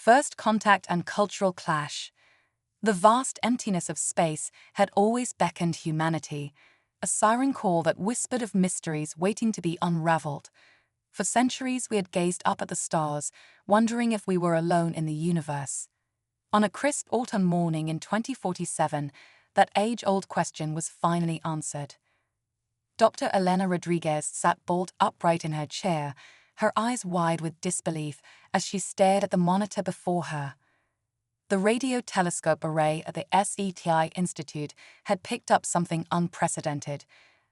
First contact and cultural clash. The vast emptiness of space had always beckoned humanity, a siren call that whispered of mysteries waiting to be unraveled. For centuries we had gazed up at the stars, wondering if we were alone in the universe. On a crisp autumn morning in 2047, that age-old question was finally answered. Dr. Elena Rodriguez sat bolt upright in her chair, her eyes wide with disbelief as she stared at the monitor before her. The radio telescope array at the SETI Institute had picked up something unprecedented,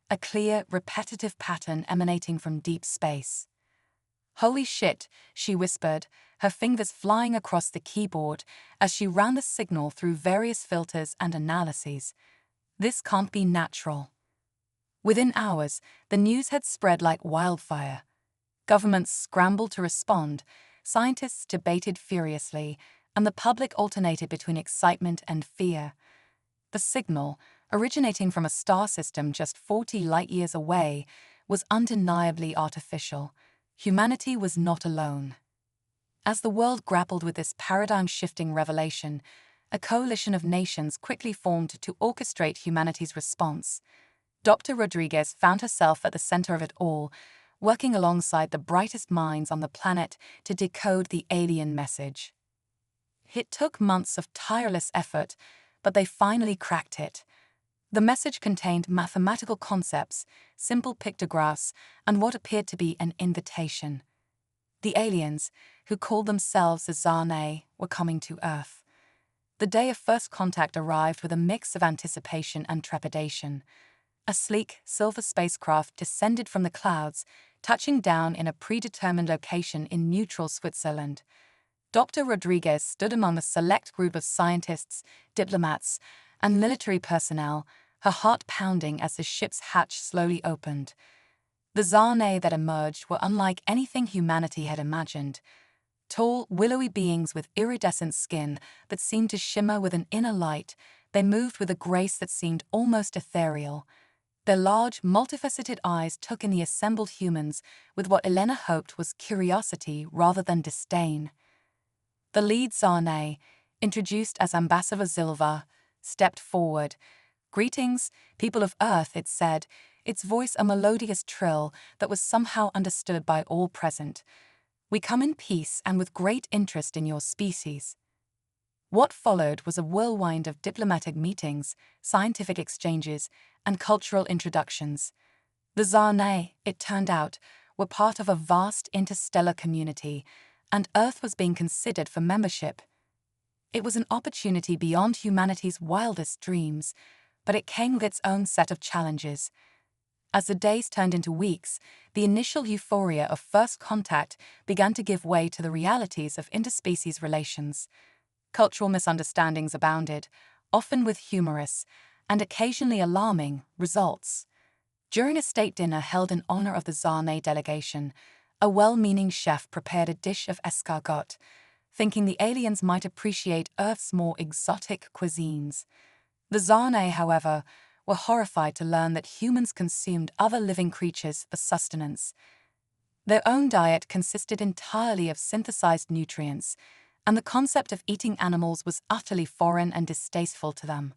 a clear, repetitive pattern emanating from deep space. "Holy shit," she whispered, her fingers flying across the keyboard as she ran the signal through various filters and analyses. "This can't be natural." Within hours, the news had spread like wildfire. Governments scrambled to respond, scientists debated furiously, and the public alternated between excitement and fear. The signal, originating from a star system just 40 light-years away, was undeniably artificial. Humanity was not alone. As the world grappled with this paradigm-shifting revelation, a coalition of nations quickly formed to orchestrate humanity's response. Dr. Rodriguez found herself at the center of it all, working alongside the brightest minds on the planet to decode the alien message. It took months of tireless effort, but they finally cracked it. The message contained mathematical concepts, simple pictographs, and what appeared to be an invitation. The aliens, who called themselves the Zarnay, were coming to Earth. The day of first contact arrived with a mix of anticipation and trepidation. A sleek, silver spacecraft descended from the clouds, touching down in a predetermined location in neutral Switzerland. Dr. Rodriguez stood among a select group of scientists, diplomats, and military personnel, her heart pounding as the ship's hatch slowly opened. The Zarnay that emerged were unlike anything humanity had imagined. Tall, willowy beings with iridescent skin that seemed to shimmer with an inner light, they moved with a grace that seemed almost ethereal. Their large, multifaceted eyes took in the assembled humans with what Elena hoped was curiosity rather than disdain. The lead Zarnay, introduced as Ambassador Silva, stepped forward. "Greetings, people of Earth," it said, its voice a melodious trill that was somehow understood by all present. "We come in peace and with great interest in your species." What followed was a whirlwind of diplomatic meetings, scientific exchanges, and cultural introductions. The Zarnay, it turned out, were part of a vast interstellar community, and Earth was being considered for membership. It was an opportunity beyond humanity's wildest dreams, but it came with its own set of challenges. As the days turned into weeks, the initial euphoria of first contact began to give way to the realities of interspecies relations. Cultural misunderstandings abounded, often with humorous, and occasionally alarming, results. During a state dinner held in honor of the Zarnay delegation, a well-meaning chef prepared a dish of escargot, thinking the aliens might appreciate Earth's more exotic cuisines. The Zarnay, however, were horrified to learn that humans consumed other living creatures for sustenance. Their own diet consisted entirely of synthesized nutrients, and the concept of eating animals was utterly foreign and distasteful to them.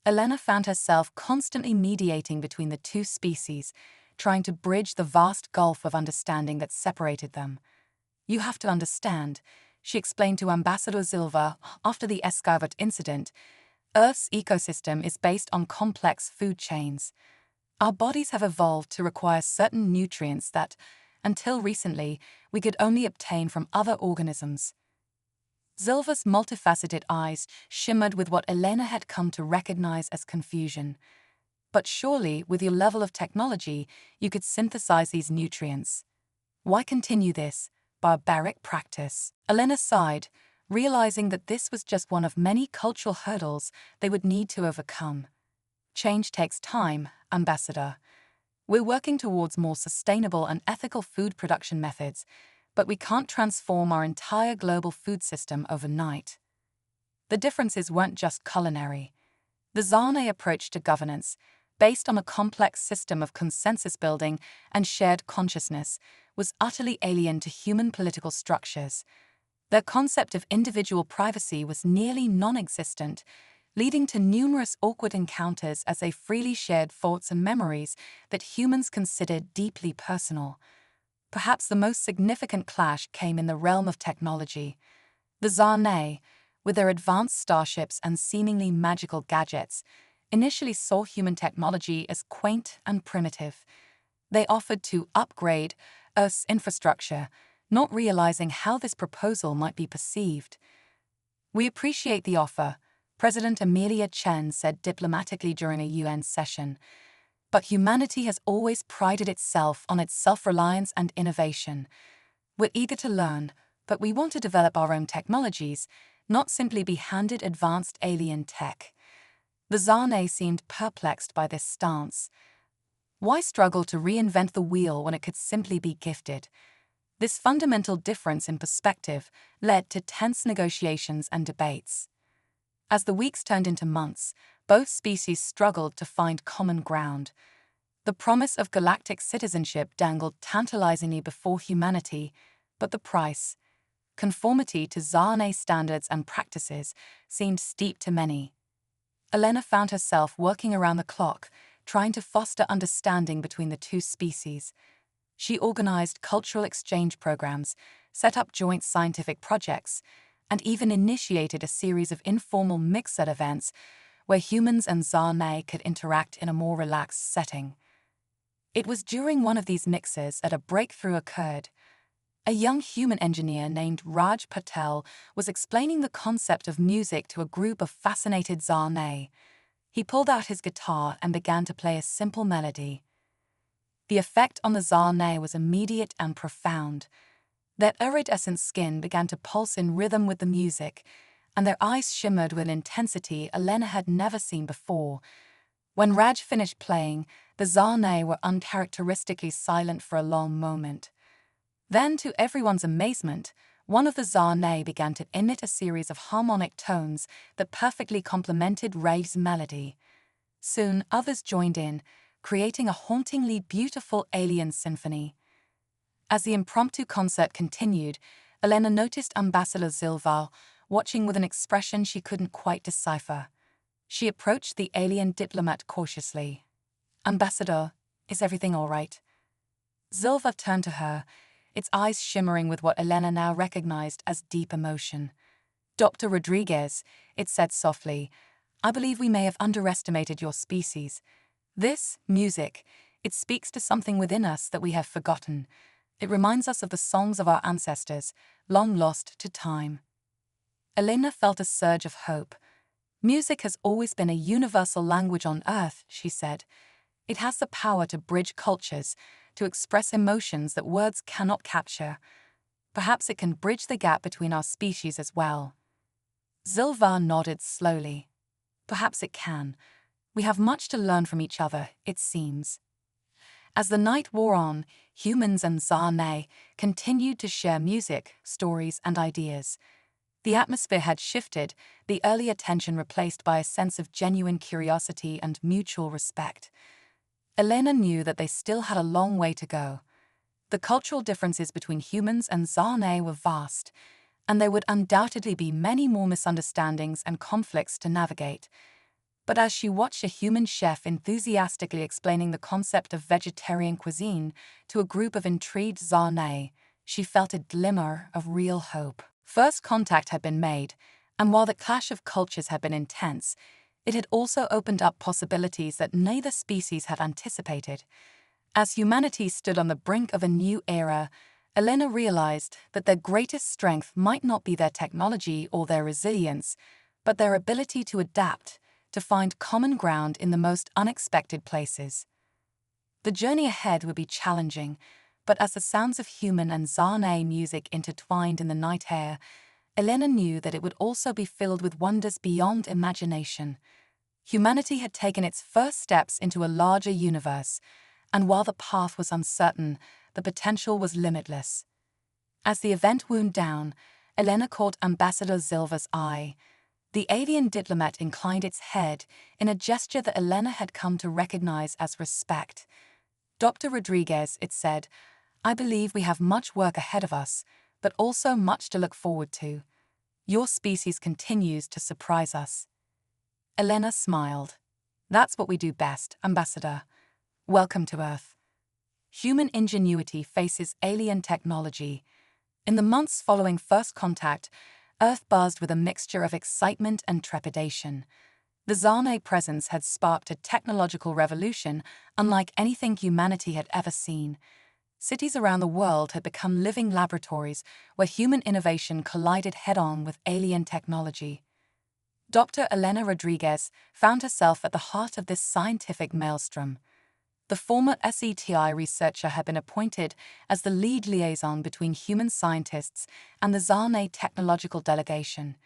Elena found herself constantly mediating between the two species, trying to bridge the vast gulf of understanding that separated them. "You have to understand," she explained to Ambassador Silva after the escargot incident, "Earth's ecosystem is based on complex food chains. Our bodies have evolved to require certain nutrients that, until recently, we could only obtain from other organisms." Silva's multifaceted eyes shimmered with what Elena had come to recognize as confusion. "But surely, with your level of technology, you could synthesize these nutrients. Why continue this barbaric practice?" Elena sighed, realizing that this was just one of many cultural hurdles they would need to overcome. "Change takes time, Ambassador. We're working towards more sustainable and ethical food production methods, but we can't transform our entire global food system overnight." The differences weren't just culinary. The Zarnay approach to governance, based on a complex system of consensus building and shared consciousness, was utterly alien to human political structures. Their concept of individual privacy was nearly non-existent, leading to numerous awkward encounters as they freely shared thoughts and memories that humans considered deeply personal. Perhaps the most significant clash came in the realm of technology. The Zarnay, with their advanced starships and seemingly magical gadgets, initially saw human technology as quaint and primitive. They offered to upgrade Earth's infrastructure, not realizing how this proposal might be perceived. "We appreciate the offer," President Amelia Chen said diplomatically during a UN session, "but humanity has always prided itself on its self-reliance and innovation. We're eager to learn, but we want to develop our own technologies, not simply be handed advanced alien tech." The Zarnay seemed perplexed by this stance. Why struggle to reinvent the wheel when it could simply be gifted? This fundamental difference in perspective led to tense negotiations and debates. As the weeks turned into months, both species struggled to find common ground. The promise of galactic citizenship dangled tantalizingly before humanity, but the price, conformity to Zarnay standards and practices, seemed steep to many. Elena found herself working around the clock, trying to foster understanding between the two species. She organized cultural exchange programs, set up joint scientific projects, and even initiated a series of informal mixed events where humans and Zarnay could interact in a more relaxed setting. It was during one of these mixes that a breakthrough occurred. A young human engineer named Raj Patel was explaining the concept of music to a group of fascinated Zarnay. He pulled out his guitar and began to play a simple melody. The effect on the Zarnay was immediate and profound. Their iridescent skin began to pulse in rhythm with the music, and their eyes shimmered with an intensity Elena had never seen before. When Raj finished playing, the Zarnay were uncharacteristically silent for a long moment. Then, to everyone's amazement, one of the Zarnay began to emit a series of harmonic tones that perfectly complemented Raj's melody. Soon, others joined in, creating a hauntingly beautiful alien symphony. As the impromptu concert continued, Elena noticed Ambassador Zilvar watching with an expression she couldn't quite decipher. She approached the alien diplomat cautiously. "Ambassador, is everything all right?" Zilvar turned to her, its eyes shimmering with what Elena now recognized as deep emotion. "Dr. Rodriguez," it said softly, "I believe we may have underestimated your species. This music, it speaks to something within us that we have forgotten. It reminds us of the songs of our ancestors, long lost to time." Elena felt a surge of hope. "Music has always been a universal language on Earth," she said. "It has the power to bridge cultures, to express emotions that words cannot capture. Perhaps it can bridge the gap between our species as well." Zilvar nodded slowly. "Perhaps it can. We have much to learn from each other, it seems." As the night wore on, humans and Zarnay continued to share music, stories, and ideas. The atmosphere had shifted, the earlier tension replaced by a sense of genuine curiosity and mutual respect. Elena knew that they still had a long way to go. The cultural differences between humans and Zarnay were vast, and there would undoubtedly be many more misunderstandings and conflicts to navigate. But as she watched a human chef enthusiastically explaining the concept of vegetarian cuisine to a group of intrigued Zarnay, she felt a glimmer of real hope. First contact had been made, and while the clash of cultures had been intense, it had also opened up possibilities that neither species had anticipated. As humanity stood on the brink of a new era, Elena realized that their greatest strength might not be their technology or their resilience, but their ability to adapt, to find common ground in the most unexpected places. The journey ahead would be challenging, but as the sounds of human and Zarnay music intertwined in the night air, Elena knew that it would also be filled with wonders beyond imagination. Humanity had taken its first steps into a larger universe, and while the path was uncertain, the potential was limitless. As the event wound down, Elena caught Ambassador Zilvar's eye. The alien diplomat inclined its head in a gesture that Elena had come to recognize as respect. "Dr. Rodriguez," it said, "I believe we have much work ahead of us, but also much to look forward to. Your species continues to surprise us. Elena smiled. That's what we do best, Ambassador. Welcome to Earth. Human ingenuity faces alien technology. In the months following first contact, Earth buzzed with a mixture of excitement and trepidation. The Zarnay presence had sparked a technological revolution unlike anything humanity had ever seen. Cities around the world had become living laboratories where human innovation collided head-on with alien technology. Dr. Elena Rodriguez found herself at the heart of this scientific maelstrom. The former SETI researcher had been appointed as the lead liaison between human scientists and the Zarnay technological delegation.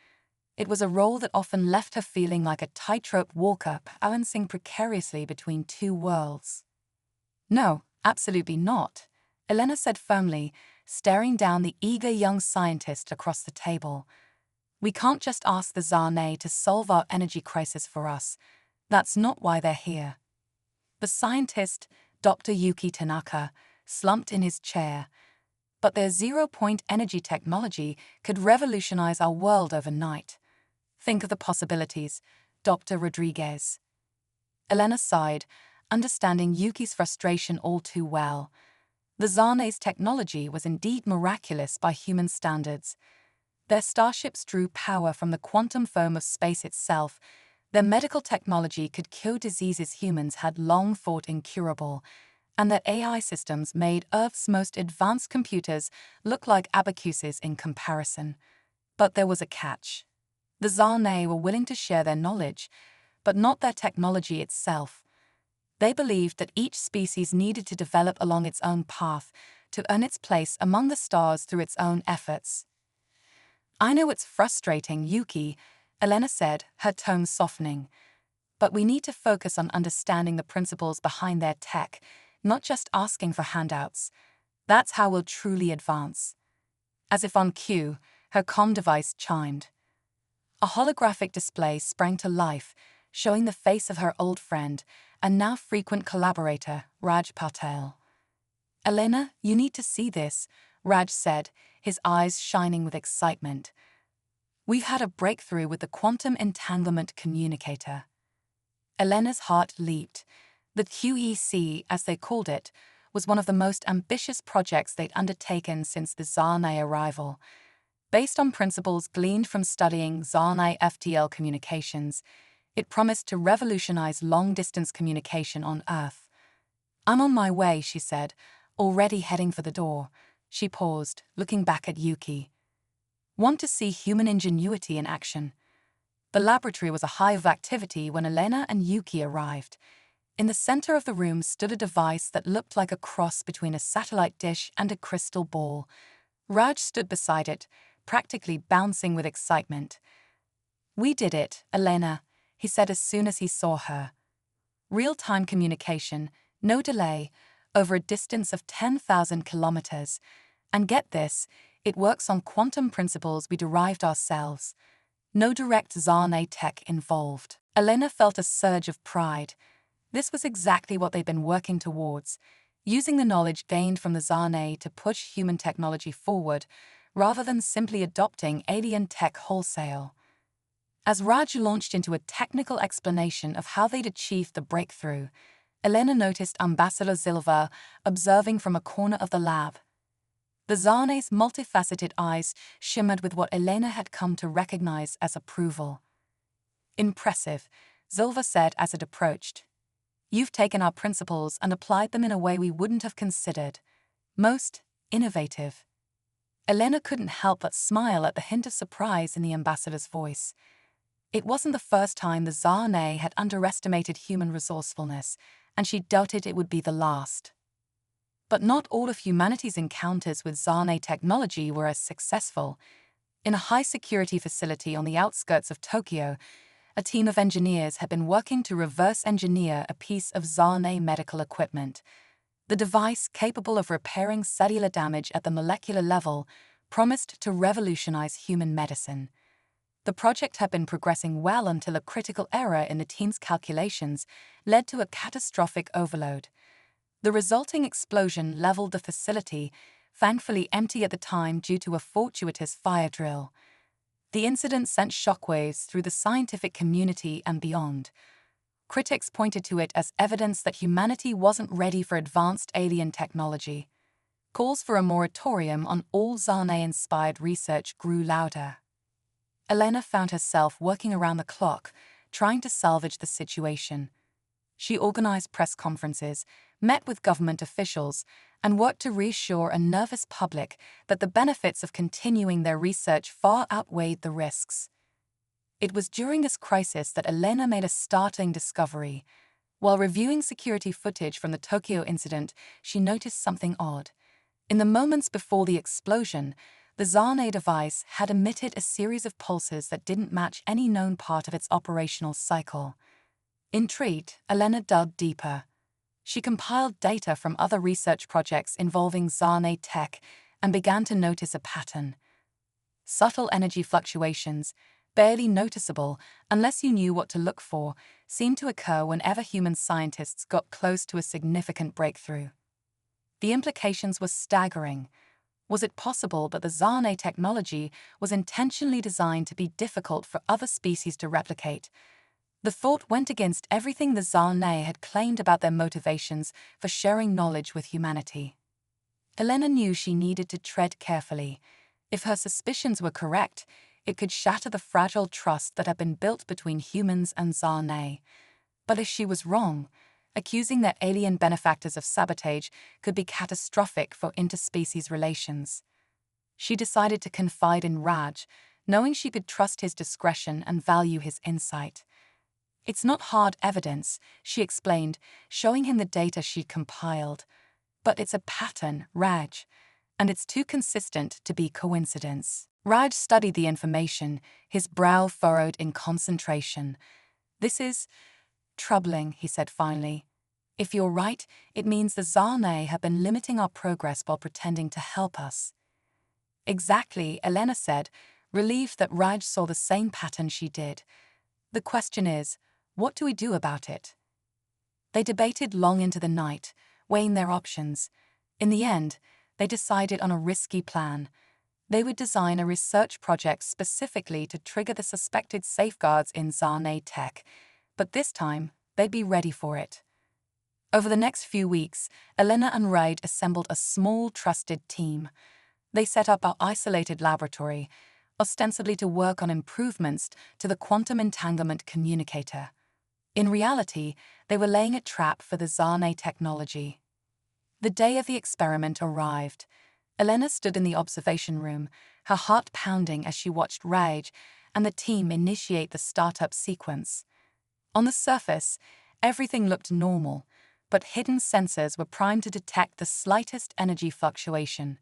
It was a role that often left her feeling like a tightrope walker balancing precariously between two worlds. No, absolutely not, Elena said firmly, staring down the eager young scientist across the table. We can't just ask the Zarnay to solve our energy crisis for us. That's not why they're here. The scientist, Dr. Yuki Tanaka, slumped in his chair. But their zero-point energy technology could revolutionize our world overnight. Think of the possibilities, Dr. Rodriguez. Elena sighed, understanding Yuki's frustration all too well. The Zarnay's technology was indeed miraculous by human standards. Their starships drew power from the quantum foam of space itself. Their medical technology could cure diseases humans had long thought incurable, and their AI systems made Earth's most advanced computers look like abacuses in comparison. But there was a catch. The Zarnay were willing to share their knowledge, but not their technology itself. They believed that each species needed to develop along its own path to earn its place among the stars through its own efforts. I know it's frustrating, Yuki, Elena said, her tone softening. But we need to focus on understanding the principles behind their tech, not just asking for handouts. That's how we'll truly advance. As if on cue, her comm device chimed. A holographic display sprang to life, showing the face of her old friend and now frequent collaborator, Raj Patel. Elena, you need to see this, Raj said, his eyes shining with excitement. We've had a breakthrough with the quantum entanglement communicator. Elena's heart leaped. The QEC, as they called it, was one of the most ambitious projects they'd undertaken since the Zarnay arrival. Based on principles gleaned from studying Zarnay FTL communications, it promised to revolutionize long-distance communication on Earth. I'm on my way, she said, already heading for the door. She paused, looking back at Yuki. Want to see human ingenuity in action? The laboratory was a hive of activity when Elena and Yuki arrived. In the center of the room stood a device that looked like a cross between a satellite dish and a crystal ball. Raj stood beside it, practically bouncing with excitement. We did it, Elena, he said as soon as he saw her. Real-time communication, no delay, over a distance of 10,000 kilometers. And get this, it works on quantum principles we derived ourselves. No direct Zarnay tech involved. Elena felt a surge of pride. This was exactly what they'd been working towards, using the knowledge gained from the Zarnay to push human technology forward, rather than simply adopting alien tech wholesale. As Raj launched into a technical explanation of how they'd achieved the breakthrough, Elena noticed Ambassador Silva observing from a corner of the lab. The Zarnay's multifaceted eyes shimmered with what Elena had come to recognize as approval. Impressive, Silva said as it approached. You've taken our principles and applied them in a way we wouldn't have considered. Most innovative. Elena couldn't help but smile at the hint of surprise in the ambassador's voice. It wasn't the first time the Zarnay had underestimated human resourcefulness, and she doubted it would be the last. But not all of humanity's encounters with Zarnay technology were as successful. In a high-security facility on the outskirts of Tokyo, a team of engineers had been working to reverse-engineer a piece of Zarnay medical equipment. The device, capable of repairing cellular damage at the molecular level, promised to revolutionize human medicine. The project had been progressing well until a critical error in the team's calculations led to a catastrophic overload. The resulting explosion leveled the facility, thankfully empty at the time due to a fortuitous fire drill. The incident sent shockwaves through the scientific community and beyond. Critics pointed to it as evidence that humanity wasn't ready for advanced alien technology. Calls for a moratorium on all Zarnay-inspired research grew louder. Elena found herself working around the clock, trying to salvage the situation. She organized press conferences, met with government officials, and worked to reassure a nervous public that the benefits of continuing their research far outweighed the risks. It was during this crisis that Elena made a startling discovery. While reviewing security footage from the Tokyo incident, she noticed something odd. In the moments before the explosion, the Zarnay device had emitted a series of pulses that didn't match any known part of its operational cycle. Intrigued, Elena dug deeper. She compiled data from other research projects involving Zarnay tech and began to notice a pattern. Subtle energy fluctuations, barely noticeable unless you knew what to look for, seemed to occur whenever human scientists got close to a significant breakthrough. The implications were staggering. Was it possible that the Zarnay technology was intentionally designed to be difficult for other species to replicate? The thought went against everything the Zarnay had claimed about their motivations for sharing knowledge with humanity. Elena knew she needed to tread carefully. If her suspicions were correct, it could shatter the fragile trust that had been built between humans and Zarnay. But if she was wrong, accusing their alien benefactors of sabotage could be catastrophic for interspecies relations. She decided to confide in Raj, knowing she could trust his discretion and value his insight. "It's not hard evidence," she explained, showing him the data she'd compiled. "But it's a pattern, Raj, and it's too consistent to be coincidence." Raj studied the information, his brow furrowed in concentration. "This is troubling," he said finally. "If you're right, it means the Zarnay have been limiting our progress while pretending to help us." "Exactly," Elena said, relieved that Raj saw the same pattern she did. "The question is, what do we do about it?" They debated long into the night, weighing their options. In the end, they decided on a risky plan. They would design a research project specifically to trigger the suspected safeguards in Zarnay tech, but this time, they'd be ready for it. Over the next few weeks, Elena and Raid assembled a small, trusted team. They set up our isolated laboratory, ostensibly to work on improvements to the quantum entanglement communicator. In reality, they were laying a trap for the Zarnay technology. The day of the experiment arrived. Elena stood in the observation room, her heart pounding as she watched Raj and the team initiate the startup sequence. On the surface, everything looked normal, but hidden sensors were primed to detect the slightest energy fluctuation.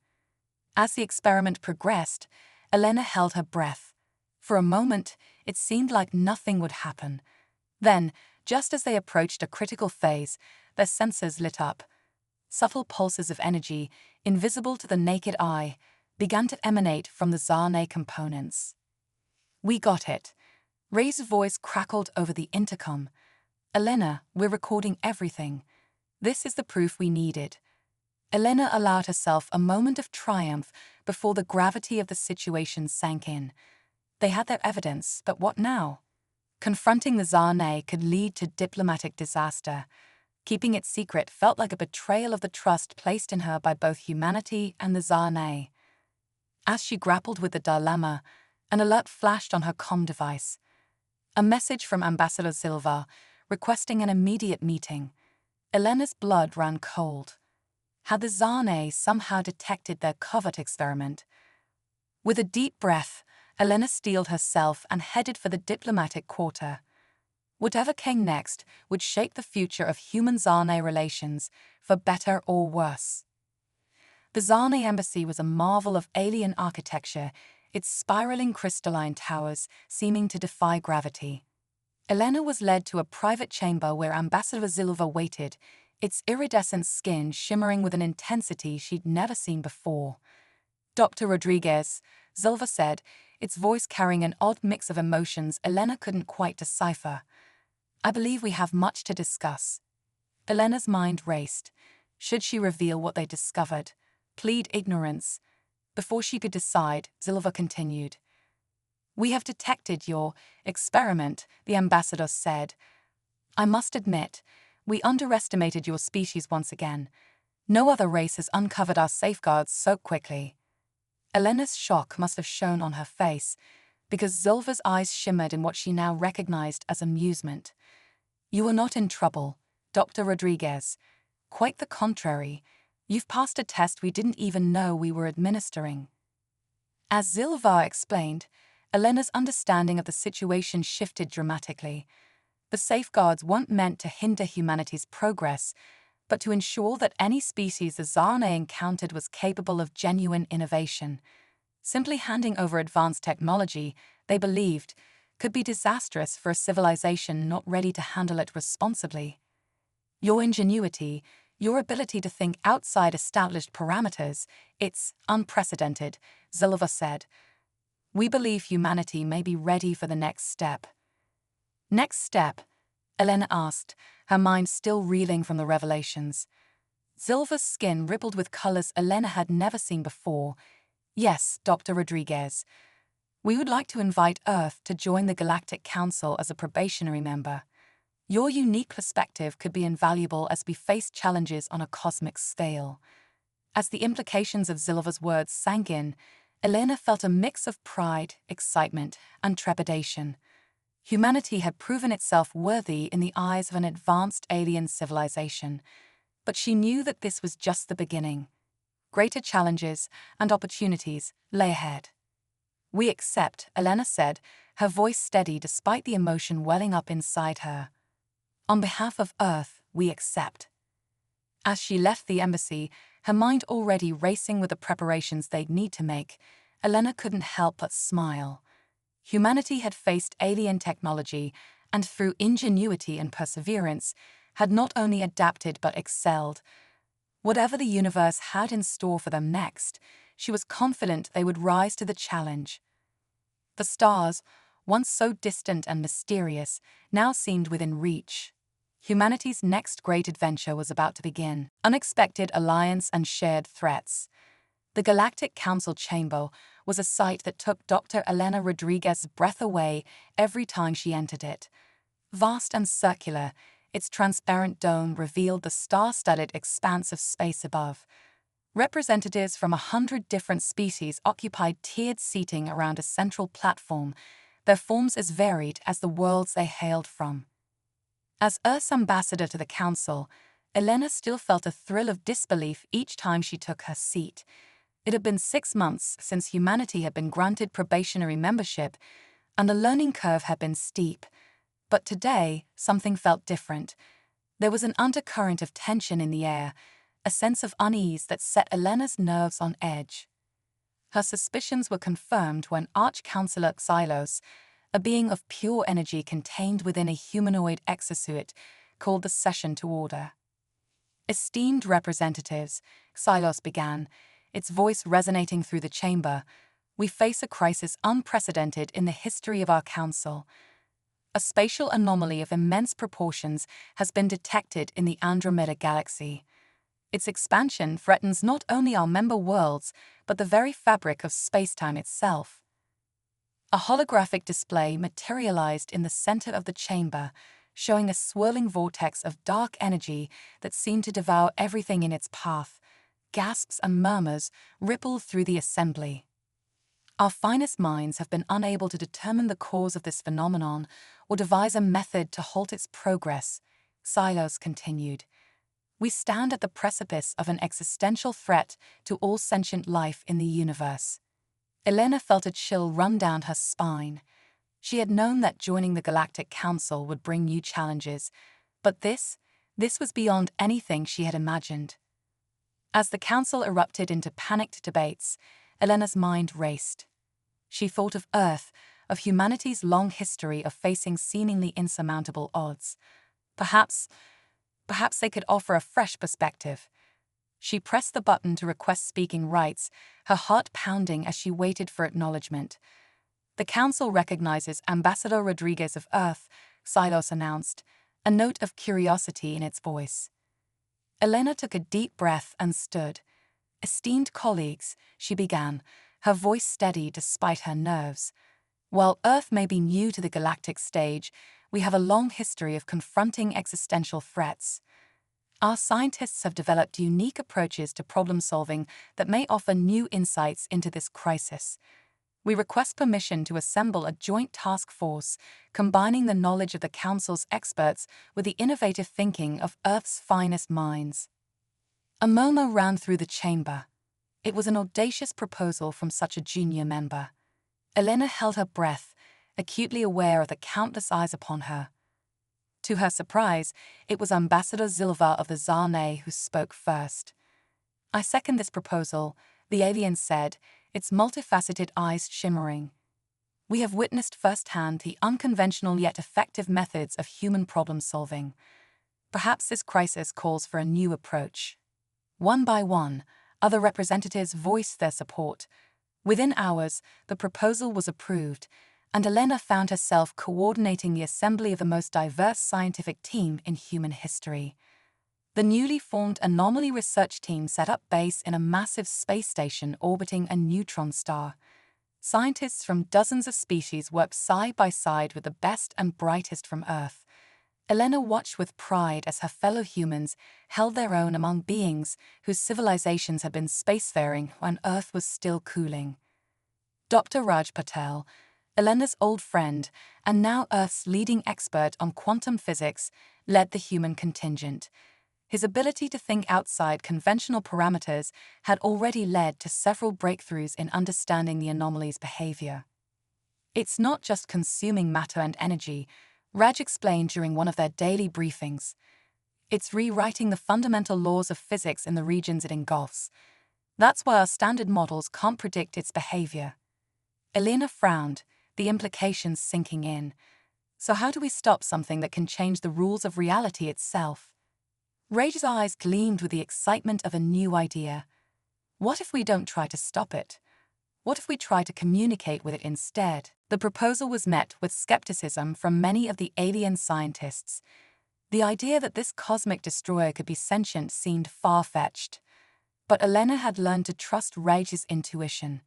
As the experiment progressed, Elena held her breath. For a moment, it seemed like nothing would happen. Then, just as they approached a critical phase, their sensors lit up. Subtle pulses of energy, invisible to the naked eye, began to emanate from the Zarnay components. "We got it." Ray's voice crackled over the intercom. "Elena, we're recording everything. This is the proof we needed." Elena allowed herself a moment of triumph before the gravity of the situation sank in. They had their evidence, but what now? Confronting the Zarnay could lead to diplomatic disaster. Keeping it secret felt like a betrayal of the trust placed in her by both humanity and the Zarnay. As she grappled with the dilemma, an alert flashed on her comm device. A message from Ambassador Silva, requesting an immediate meeting. Elena's blood ran cold. Had the Zarnay somehow detected their covert experiment? With a deep breath, Elena steeled herself and headed for the diplomatic quarter. Whatever came next would shape the future of human-Zarnay relations, for better or worse. The Zarnay embassy was a marvel of alien architecture, its spiraling crystalline towers seeming to defy gravity. Elena was led to a private chamber where Ambassador Silva waited, its iridescent skin shimmering with an intensity she'd never seen before. "Dr. Rodriguez," Silva said, its voice carrying an odd mix of emotions Elena couldn't quite decipher. "I believe we have much to discuss." Elena's mind raced. Should she reveal what they discovered? plead ignorance. Before she could decide, Silva continued. We have detected your experiment, the ambassador said. I must admit, we underestimated your species once again. No other race has uncovered our safeguards so quickly. Elena's shock must have shown on her face, because Silva's eyes shimmered in what she now recognized as amusement. You are not in trouble, Dr. Rodriguez. Quite the contrary. You've passed a test we didn't even know we were administering. As Silva explained, Elena's understanding of the situation shifted dramatically. The safeguards weren't meant to hinder humanity's progress, but to ensure that any species the Zane encountered was capable of genuine innovation. Simply handing over advanced technology, they believed, could be disastrous for a civilization not ready to handle it responsibly. Your ingenuity, your ability to think outside established parameters, it's unprecedented, Silva said. We believe humanity may be ready for the next step. Next step? Elena asked, her mind still reeling from the revelations. Silva's skin rippled with colors Elena had never seen before. Yes, Dr. Rodriguez. We would like to invite Earth to join the Galactic Council as a probationary member. Your unique perspective could be invaluable as we face challenges on a cosmic scale. As the implications of Silva's words sank in, Elena felt a mix of pride, excitement, and trepidation. Humanity had proven itself worthy in the eyes of an advanced alien civilization, but she knew that this was just the beginning. Greater challenges and opportunities lay ahead. We accept, Elena said, her voice steady despite the emotion welling up inside her. On behalf of Earth, we accept. As she left the embassy, her mind already racing with the preparations they'd need to make, Elena couldn't help but smile. Humanity had faced alien technology and, through ingenuity and perseverance, had not only adapted but excelled. Whatever the universe had in store for them next, she was confident they would rise to the challenge. The stars, once so distant and mysterious, now seemed within reach. Humanity's next great adventure was about to begin. Unexpected alliance and shared threats. The Galactic Council chamber was a sight that took Dr. Elena Rodriguez's breath away every time she entered it. Vast and circular, its transparent dome revealed the star-studded expanse of space above. Representatives from 100 different species occupied tiered seating around a central platform, their forms as varied as the worlds they hailed from. As Earth's ambassador to the Council, Elena still felt a thrill of disbelief each time she took her seat. It had been 6 months since humanity had been granted probationary membership, and the learning curve had been steep. But today, something felt different. There was an undercurrent of tension in the air, a sense of unease that set Elena's nerves on edge. Her suspicions were confirmed when Arch-Councillor Xylos, a being of pure energy contained within a humanoid exosuit, called the session to order. Esteemed representatives, Xylos began, its voice resonating through the chamber, we face a crisis unprecedented in the history of our council. A spatial anomaly of immense proportions has been detected in the Andromeda Galaxy. Its expansion threatens not only our member worlds, but the very fabric of spacetime itself. A holographic display materialized in the center of the chamber, showing a swirling vortex of dark energy that seemed to devour everything in its path. Gasps and murmurs rippled through the assembly. Our finest minds have been unable to determine the cause of this phenomenon or devise a method to halt its progress, Xylos continued. We stand at the precipice of an existential threat to all sentient life in the universe. Elena felt a chill run down her spine. She had known that joining the Galactic Council would bring new challenges, but this was beyond anything she had imagined. As the council erupted into panicked debates, Elena's mind raced. She thought of Earth, of humanity's long history of facing seemingly insurmountable odds. Perhaps they could offer a fresh perspective. She pressed the button to request speaking rights, her heart pounding as she waited for acknowledgement. The council recognizes Ambassador Rodriguez of Earth, Xylos announced, a note of curiosity in its voice. Elena took a deep breath and stood. Esteemed colleagues, she began, her voice steady despite her nerves. While Earth may be new to the galactic stage, we have a long history of confronting existential threats. Our scientists have developed unique approaches to problem solving that may offer new insights into this crisis. We request permission to assemble a joint task force, combining the knowledge of the Council's experts with the innovative thinking of Earth's finest minds. A murmur ran through the chamber. It was an audacious proposal from such a junior member. Elena held her breath, acutely aware of the countless eyes upon her. To her surprise, it was Ambassador Zilva of the Zarnay who spoke first. "I second this proposal," the alien said, its multifaceted eyes shimmering. "We have witnessed firsthand the unconventional yet effective methods of human problem-solving. Perhaps this crisis calls for a new approach." One by one, other representatives voiced their support. Within hours, the proposal was approved, and Elena found herself coordinating the assembly of the most diverse scientific team in human history. The newly formed Anomaly Research Team set up base in a massive space station orbiting a neutron star. Scientists from dozens of species worked side by side with the best and brightest from Earth. Elena watched with pride as her fellow humans held their own among beings whose civilizations had been spacefaring when Earth was still cooling. Dr. Raj Patel, Elena's old friend and now Earth's leading expert on quantum physics, led the human contingent. His ability to think outside conventional parameters had already led to several breakthroughs in understanding the anomaly's behavior. "It's not just consuming matter and energy," Raj explained during one of their daily briefings. "It's rewriting the fundamental laws of physics in the regions it engulfs. That's why our standard models can't predict its behavior." Elena frowned, the implications sinking in. So how do we stop something that can change the rules of reality itself? Raj's eyes gleamed with the excitement of a new idea. What if we don't try to stop it? What if we try to communicate with it instead? The proposal was met with skepticism from many of the alien scientists. The idea that this cosmic destroyer could be sentient seemed far-fetched. But Elena had learned to trust Raj's intuition.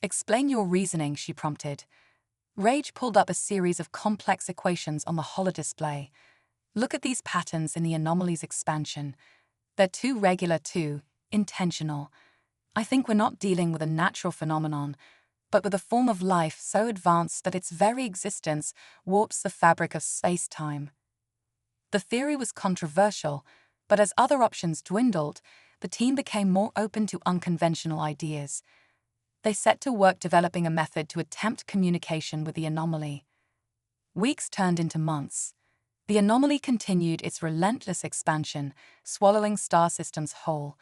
"Explain your reasoning," she prompted. Raj pulled up a series of complex equations on the holodisplay. "Look at these patterns in the anomaly's expansion. They're too regular, too intentional. I think we're not dealing with a natural phenomenon, but with a form of life so advanced that its very existence warps the fabric of space-time." The theory was controversial, but as other options dwindled, the team became more open to unconventional ideas. They set to work developing a method to attempt communication with the anomaly. Weeks turned into months. The anomaly continued its relentless expansion, swallowing star systems whole.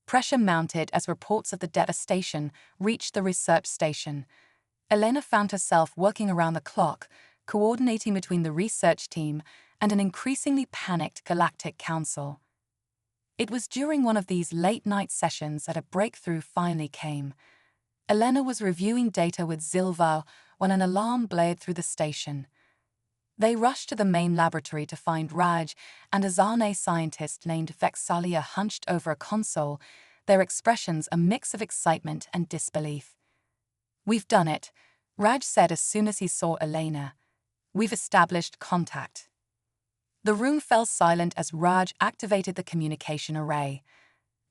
Pressure mounted as reports of the devastation reached the research station. Elena found herself working around the clock, coordinating between the research team and an increasingly panicked Galactic Council. It was during one of these late-night sessions that a breakthrough finally came. Elena was reviewing data with Zilva when an alarm blared through the station. They rushed to the main laboratory to find Raj and a Zarnay scientist named Vexalia hunched over a console, their expressions a mix of excitement and disbelief. "We've done it," Raj said as soon as he saw Elena. "We've established contact." The room fell silent as Raj activated the communication array.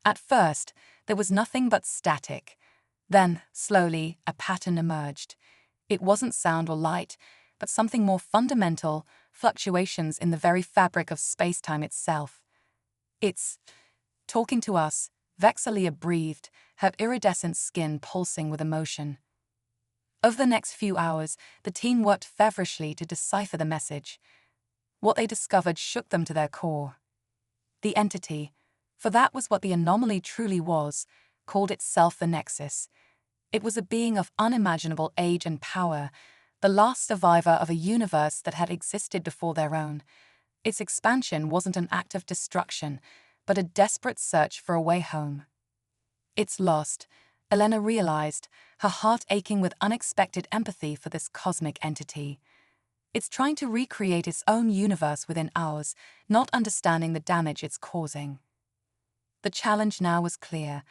At first, there was nothing but static. Then, slowly, a pattern emerged. It wasn't sound or light, but something more fundamental, fluctuations in the very fabric of space-time itself. "It's talking to us," Vexalia breathed, her iridescent skin pulsing with emotion. Over the next few hours, the team worked feverishly to decipher the message. What they discovered shook them to their core. The entity, for that was what the anomaly truly was, called itself the Nexus. It was a being of unimaginable age and power, the last survivor of a universe that had existed before their own. Its expansion wasn't an act of destruction, but a desperate search for a way home. "It's lost," Elena realized, her heart aching with unexpected empathy for this cosmic entity. "It's trying to recreate its own universe within ours, not understanding the damage it's causing." The challenge now was clear.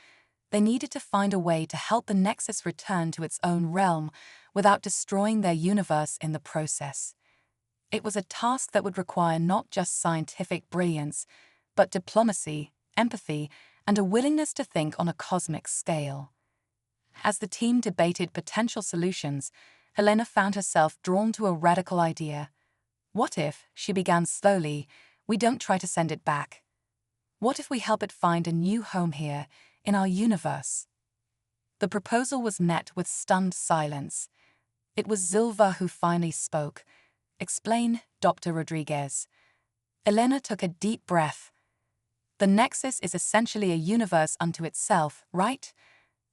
They needed to find a way to help the Nexus return to its own realm without destroying their universe in the process. It was a task that would require not just scientific brilliance, but diplomacy, empathy, and a willingness to think on a cosmic scale. As the team debated potential solutions, Elena found herself drawn to a radical idea. What if, she began slowly, we don't try to send it back? What if we help it find a new home here, in our universe? The proposal was met with stunned silence. It was Zilva who finally spoke. Explain, Dr. Rodriguez. Elena took a deep breath. The Nexus is essentially a universe unto itself, right?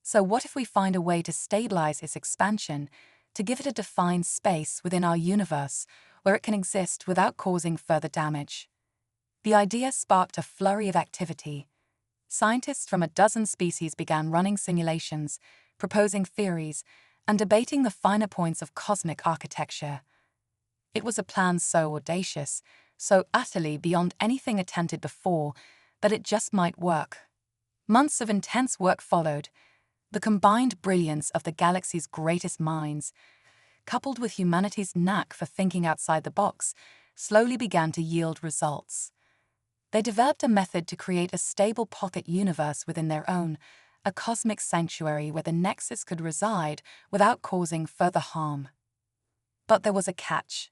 So what if we find a way to stabilize its expansion, to give it a defined space within our universe where it can exist without causing further damage? The idea sparked a flurry of activity. Scientists from a dozen species began running simulations, proposing theories, and debating the finer points of cosmic architecture. It was a plan so audacious, so utterly beyond anything attempted before, that it just might work. Months of intense work followed. The combined brilliance of the galaxy's greatest minds, coupled with humanity's knack for thinking outside the box, slowly began to yield results. They developed a method to create a stable pocket universe within their own, a cosmic sanctuary where the Nexus could reside without causing further harm. But there was a catch.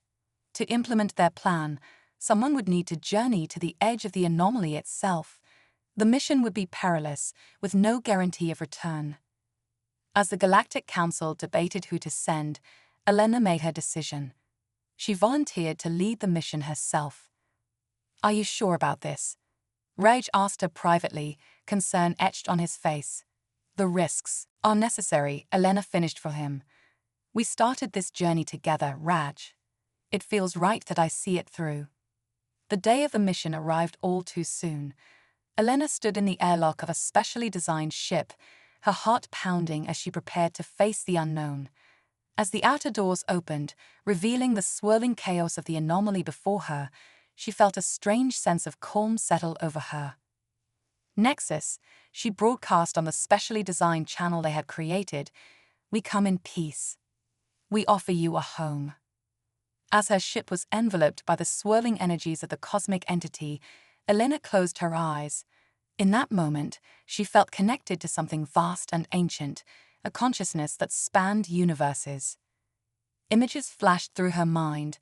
To implement their plan, someone would need to journey to the edge of the anomaly itself. The mission would be perilous, with no guarantee of return. As the Galactic Council debated who to send, Elena made her decision. She volunteered to lead the mission herself. Are you sure about this? Rage asked her privately, concern etched on his face. The risks are necessary, Elena finished for him. We started this journey together, Raj. It feels right that I see it through. The day of the mission arrived all too soon. Elena stood in the airlock of a specially designed ship, her heart pounding as she prepared to face the unknown. As the outer doors opened, revealing the swirling chaos of the anomaly before her, she felt a strange sense of calm settle over her. Nexus, she broadcast on the specially designed channel they had created, we come in peace. We offer you a home. As her ship was enveloped by the swirling energies of the cosmic entity, Elena closed her eyes. In that moment, she felt connected to something vast and ancient, a consciousness that spanned universes. Images flashed through her mind,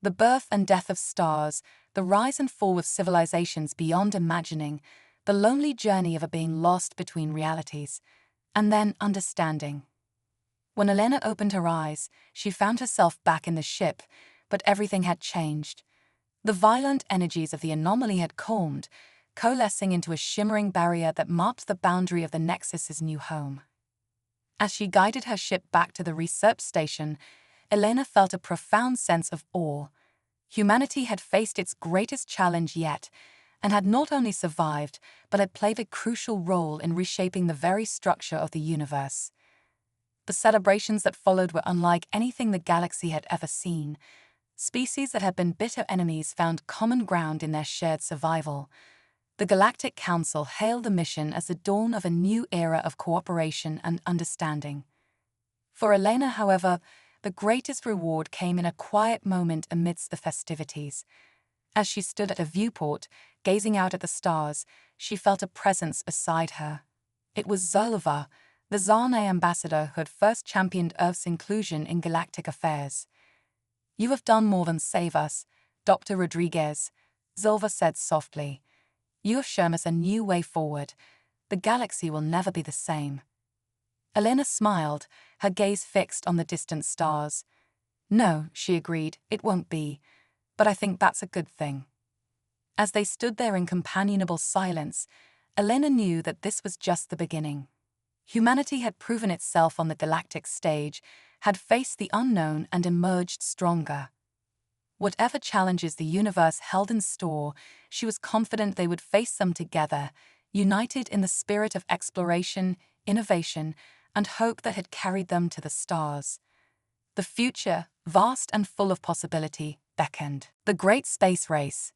the birth and death of stars, the rise and fall of civilizations beyond imagining, the lonely journey of a being lost between realities, and then understanding. When Elena opened her eyes, she found herself back in the ship, but everything had changed. The violent energies of the anomaly had calmed, coalescing into a shimmering barrier that marked the boundary of the Nexus's new home. As she guided her ship back to the research station, Elena felt a profound sense of awe. Humanity had faced its greatest challenge yet, and had not only survived, but had played a crucial role in reshaping the very structure of the universe. The celebrations that followed were unlike anything the galaxy had ever seen. Species that had been bitter enemies found common ground in their shared survival. The Galactic Council hailed the mission as the dawn of a new era of cooperation and understanding. For Elena, however, the greatest reward came in a quiet moment amidst the festivities. As she stood at a viewport, gazing out at the stars, she felt a presence beside her. It was Zolova, the Zarnay ambassador who had first championed Earth's inclusion in galactic affairs. You have done more than save us, Dr. Rodriguez, Zilva said softly. You have shown us a new way forward. The galaxy will never be the same. Elena smiled, her gaze fixed on the distant stars. No, she agreed, it won't be. But I think that's a good thing. As they stood there in companionable silence, Elena knew that this was just the beginning. Humanity had proven itself on the galactic stage, had faced the unknown and emerged stronger. Whatever challenges the universe held in store, she was confident they would face them together, united in the spirit of exploration, innovation, and hope that had carried them to the stars. The future, vast and full of possibility, beckoned. The Great Space Race.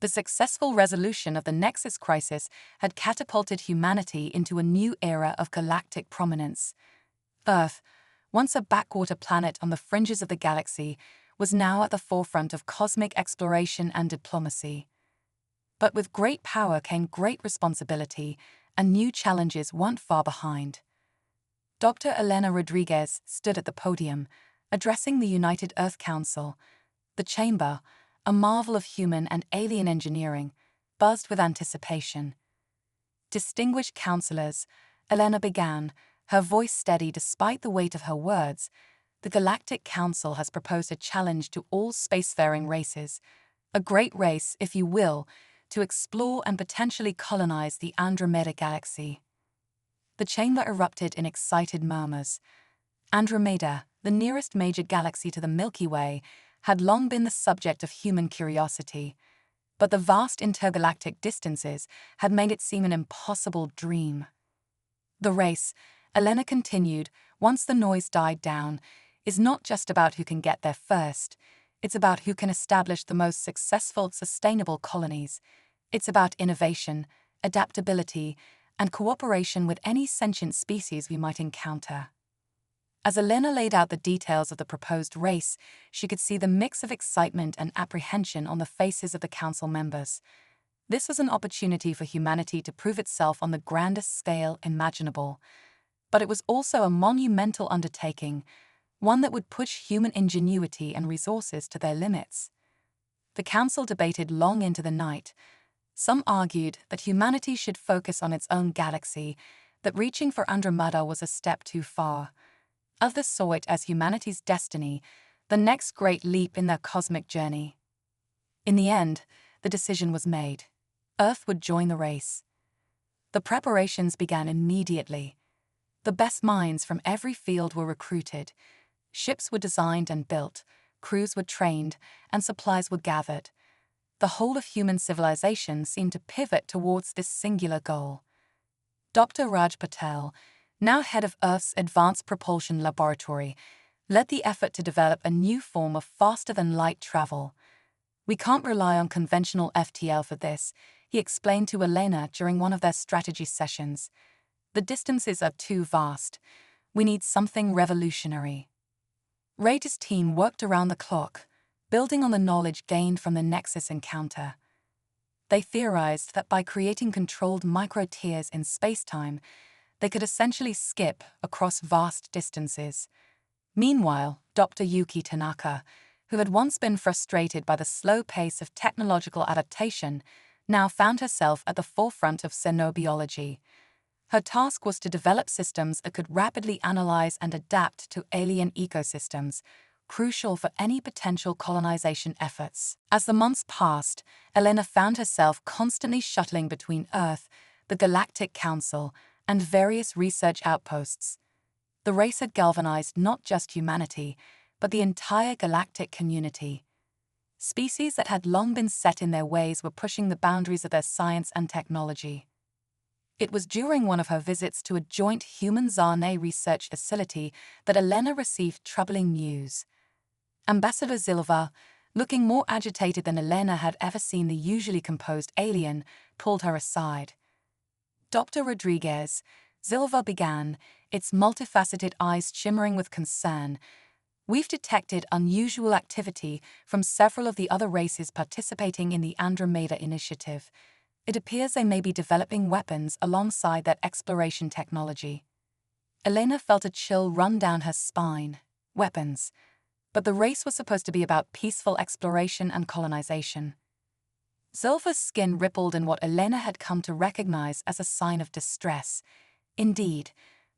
The successful resolution of the Nexus crisis had catapulted humanity into a new era of galactic prominence. Earth, once a backwater planet on the fringes of the galaxy, was now at the forefront of cosmic exploration and diplomacy. But with great power came great responsibility, and new challenges weren't far behind. Dr. Elena Rodriguez stood at the podium, addressing the United Earth Council. The chamber, a marvel of human and alien engineering, buzzed with anticipation. Distinguished councillors, Elena began, her voice steady despite the weight of her words. The Galactic Council has proposed a challenge to all spacefaring races, a great race, if you will, to explore and potentially colonize the Andromeda galaxy. The chamber erupted in excited murmurs. Andromeda, the nearest major galaxy to the Milky Way, had long been the subject of human curiosity, but the vast intergalactic distances had made it seem an impossible dream. The race, Elena continued, once the noise died down, is not just about who can get there first. It's about who can establish the most successful, sustainable colonies. It's about innovation, adaptability, and cooperation with any sentient species we might encounter. As Elena laid out the details of the proposed race, she could see the mix of excitement and apprehension on the faces of the council members. This was an opportunity for humanity to prove itself on the grandest scale imaginable. But it was also a monumental undertaking, one that would push human ingenuity and resources to their limits. The council debated long into the night. Some argued that humanity should focus on its own galaxy, that reaching for Andromeda was a step too far. Others saw it as humanity's destiny, the next great leap in their cosmic journey. In the end, the decision was made. Earth would join the race. The preparations began immediately. The best minds from every field were recruited. Ships were designed and built, crews were trained, and supplies were gathered. The whole of human civilization seemed to pivot towards this singular goal. Dr. Raj Patel, now head of Earth's Advanced Propulsion Laboratory, led the effort to develop a new form of faster-than-light travel. "We can't rely on conventional FTL for this," he explained to Elena during one of their strategy sessions. "The distances are too vast. We need something revolutionary." Raider's team worked around the clock, building on the knowledge gained from the Nexus encounter. They theorized that by creating controlled micro-tiers in space-time, they could essentially skip across vast distances. Meanwhile, Dr. Yuki Tanaka, who had once been frustrated by the slow pace of technological adaptation, now found herself at the forefront of xenobiology. Her task was to develop systems that could rapidly analyze and adapt to alien ecosystems, crucial for any potential colonization efforts. As the months passed, Elena found herself constantly shuttling between Earth, the Galactic Council, and various research outposts. The race had galvanized not just humanity, but the entire galactic community. Species that had long been set in their ways were pushing the boundaries of their science and technology. It was during one of her visits to a joint human-Zarnay research facility that Elena received troubling news. Ambassador Zilva, looking more agitated than Elena had ever seen the usually composed alien, pulled her aside. "Dr. Rodriguez," Zilva began, its multifaceted eyes shimmering with concern, "we've detected unusual activity from several of the other races participating in the Andromeda initiative. It appears they may be developing weapons alongside that exploration technology." Elena felt a chill run down her spine. Weapons. But the race was supposed to be about peaceful exploration and colonization. Zilva's skin rippled in what Elena had come to recognize as a sign of distress. Indeed,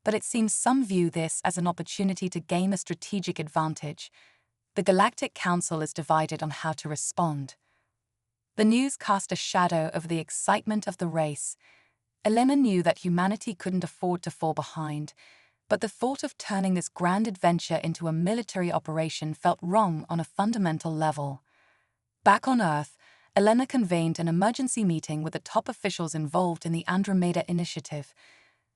but it seems some view this as an opportunity to gain a strategic advantage. The Galactic Council is divided on how to respond. The news cast a shadow over the excitement of the race. Elena knew that humanity couldn't afford to fall behind, but the thought of turning this grand adventure into a military operation felt wrong on a fundamental level. Back on Earth, Elena convened an emergency meeting with the top officials involved in the Andromeda initiative.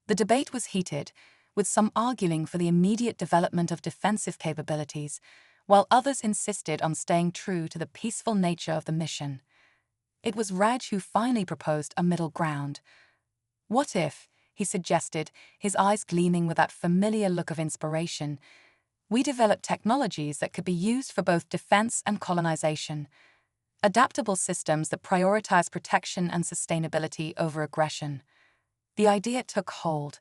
The debate was heated, with some arguing for the immediate development of defensive capabilities, while others insisted on staying true to the peaceful nature of the mission. It was Raj who finally proposed a middle ground. "What if," he suggested, his eyes gleaming with that familiar look of inspiration, "we developed technologies that could be used for both defense and colonization? Adaptable systems that prioritize protection and sustainability over aggression." The idea took hold.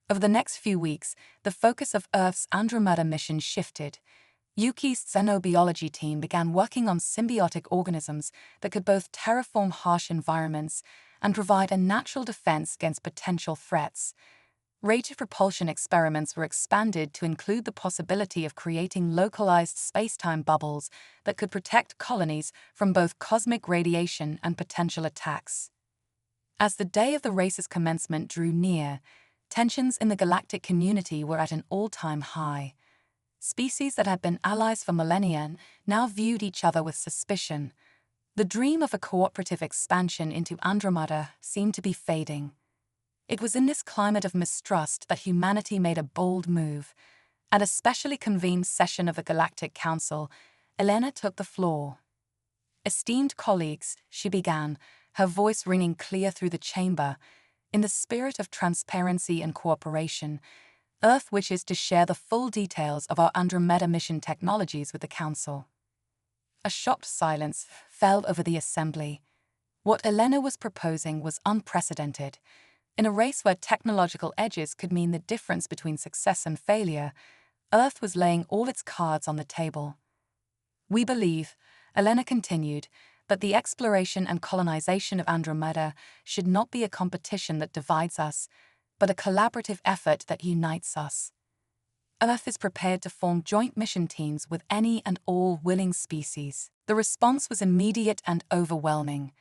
Over the next few weeks, the focus of Earth's Andromeda mission shifted. Yuki's xenobiology team began working on symbiotic organisms that could both terraform harsh environments and provide a natural defense against potential threats. Rate of propulsion experiments were expanded to include the possibility of creating localized space-time bubbles that could protect colonies from both cosmic radiation and potential attacks. As the day of the race's commencement drew near, tensions in the galactic community were at an all-time high. Species that had been allies for millennia now viewed each other with suspicion. The dream of a cooperative expansion into Andromeda seemed to be fading. It was in this climate of mistrust that humanity made a bold move. At a specially convened session of the Galactic Council, Elena took the floor. "Esteemed colleagues," she began, her voice ringing clear through the chamber, "in the spirit of transparency and cooperation, Earth wishes to share the full details of our Andromeda mission technologies with the Council." A shocked silence fell over the assembly. What Elena was proposing was unprecedented. In a race where technological edges could mean the difference between success and failure, Earth was laying all its cards on the table. "We believe," Elena continued, "that the exploration and colonization of Andromeda should not be a competition that divides us, but a collaborative effort that unites us. Earth is prepared to form joint mission teams with any and all willing species." The response was immediate and overwhelming.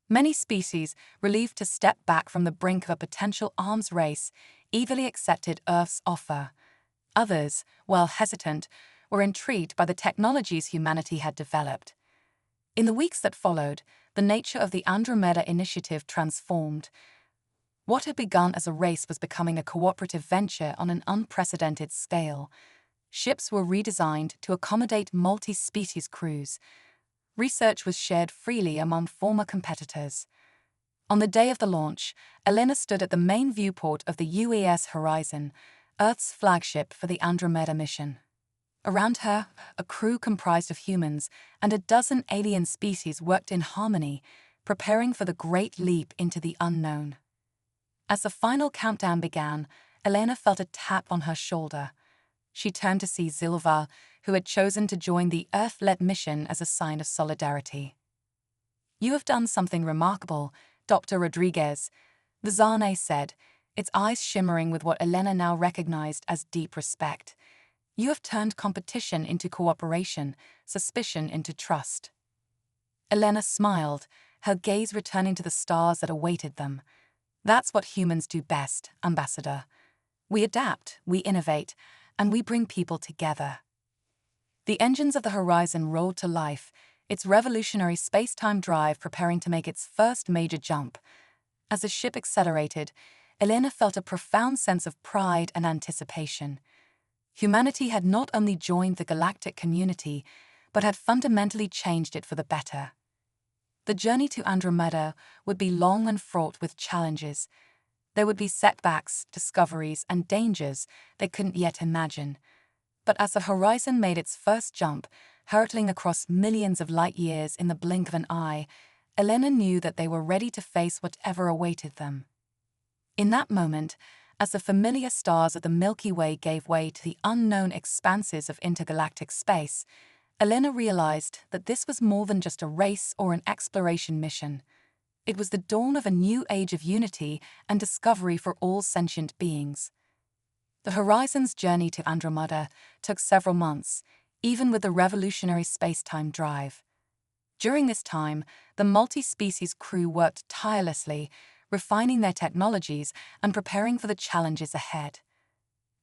Many species, relieved to step back from the brink of a potential arms race, eagerly accepted Earth's offer. Others, while hesitant, were intrigued by the technologies humanity had developed. In the weeks that followed, the nature of the Andromeda Initiative transformed. What had begun as a race was becoming a cooperative venture on an unprecedented scale. Ships were redesigned to accommodate multi-species crews. Research was shared freely among former competitors. On the day of the launch, Elena stood at the main viewport of the UAS Horizon, Earth's flagship for the Andromeda mission. Around her, a crew comprised of humans and a dozen alien species worked in harmony, preparing for the great leap into the unknown. As the final countdown began, Elena felt a tap on her shoulder. She turned to see Zilva, who had chosen to join the Earth-led mission as a sign of solidarity. "You have done something remarkable, Dr. Rodriguez," the Zane said, its eyes shimmering with what Elena now recognized as deep respect. "You have turned competition into cooperation, suspicion into trust." Elena smiled, her gaze returning to the stars that awaited them. "That's what humans do best, Ambassador. We adapt, we innovate, and we bring people together." The engines of the Horizon rolled to life, its revolutionary space-time drive preparing to make its first major jump. As the ship accelerated, Elena felt a profound sense of pride and anticipation. Humanity had not only joined the galactic community, but had fundamentally changed it for the better. The journey to Andromeda would be long and fraught with challenges. There would be setbacks, discoveries, and dangers they couldn't yet imagine. But as the Horizon made its first jump, hurtling across millions of light years in the blink of an eye, Elena knew that they were ready to face whatever awaited them. In that moment, as the familiar stars of the Milky Way gave way to the unknown expanses of intergalactic space, Elena realized that this was more than just a race or an exploration mission. It was the dawn of a new age of unity and discovery for all sentient beings. The Horizon's journey to Andromeda took several months, even with the revolutionary space-time drive. During this time, the multi-species crew worked tirelessly, refining their technologies and preparing for the challenges ahead.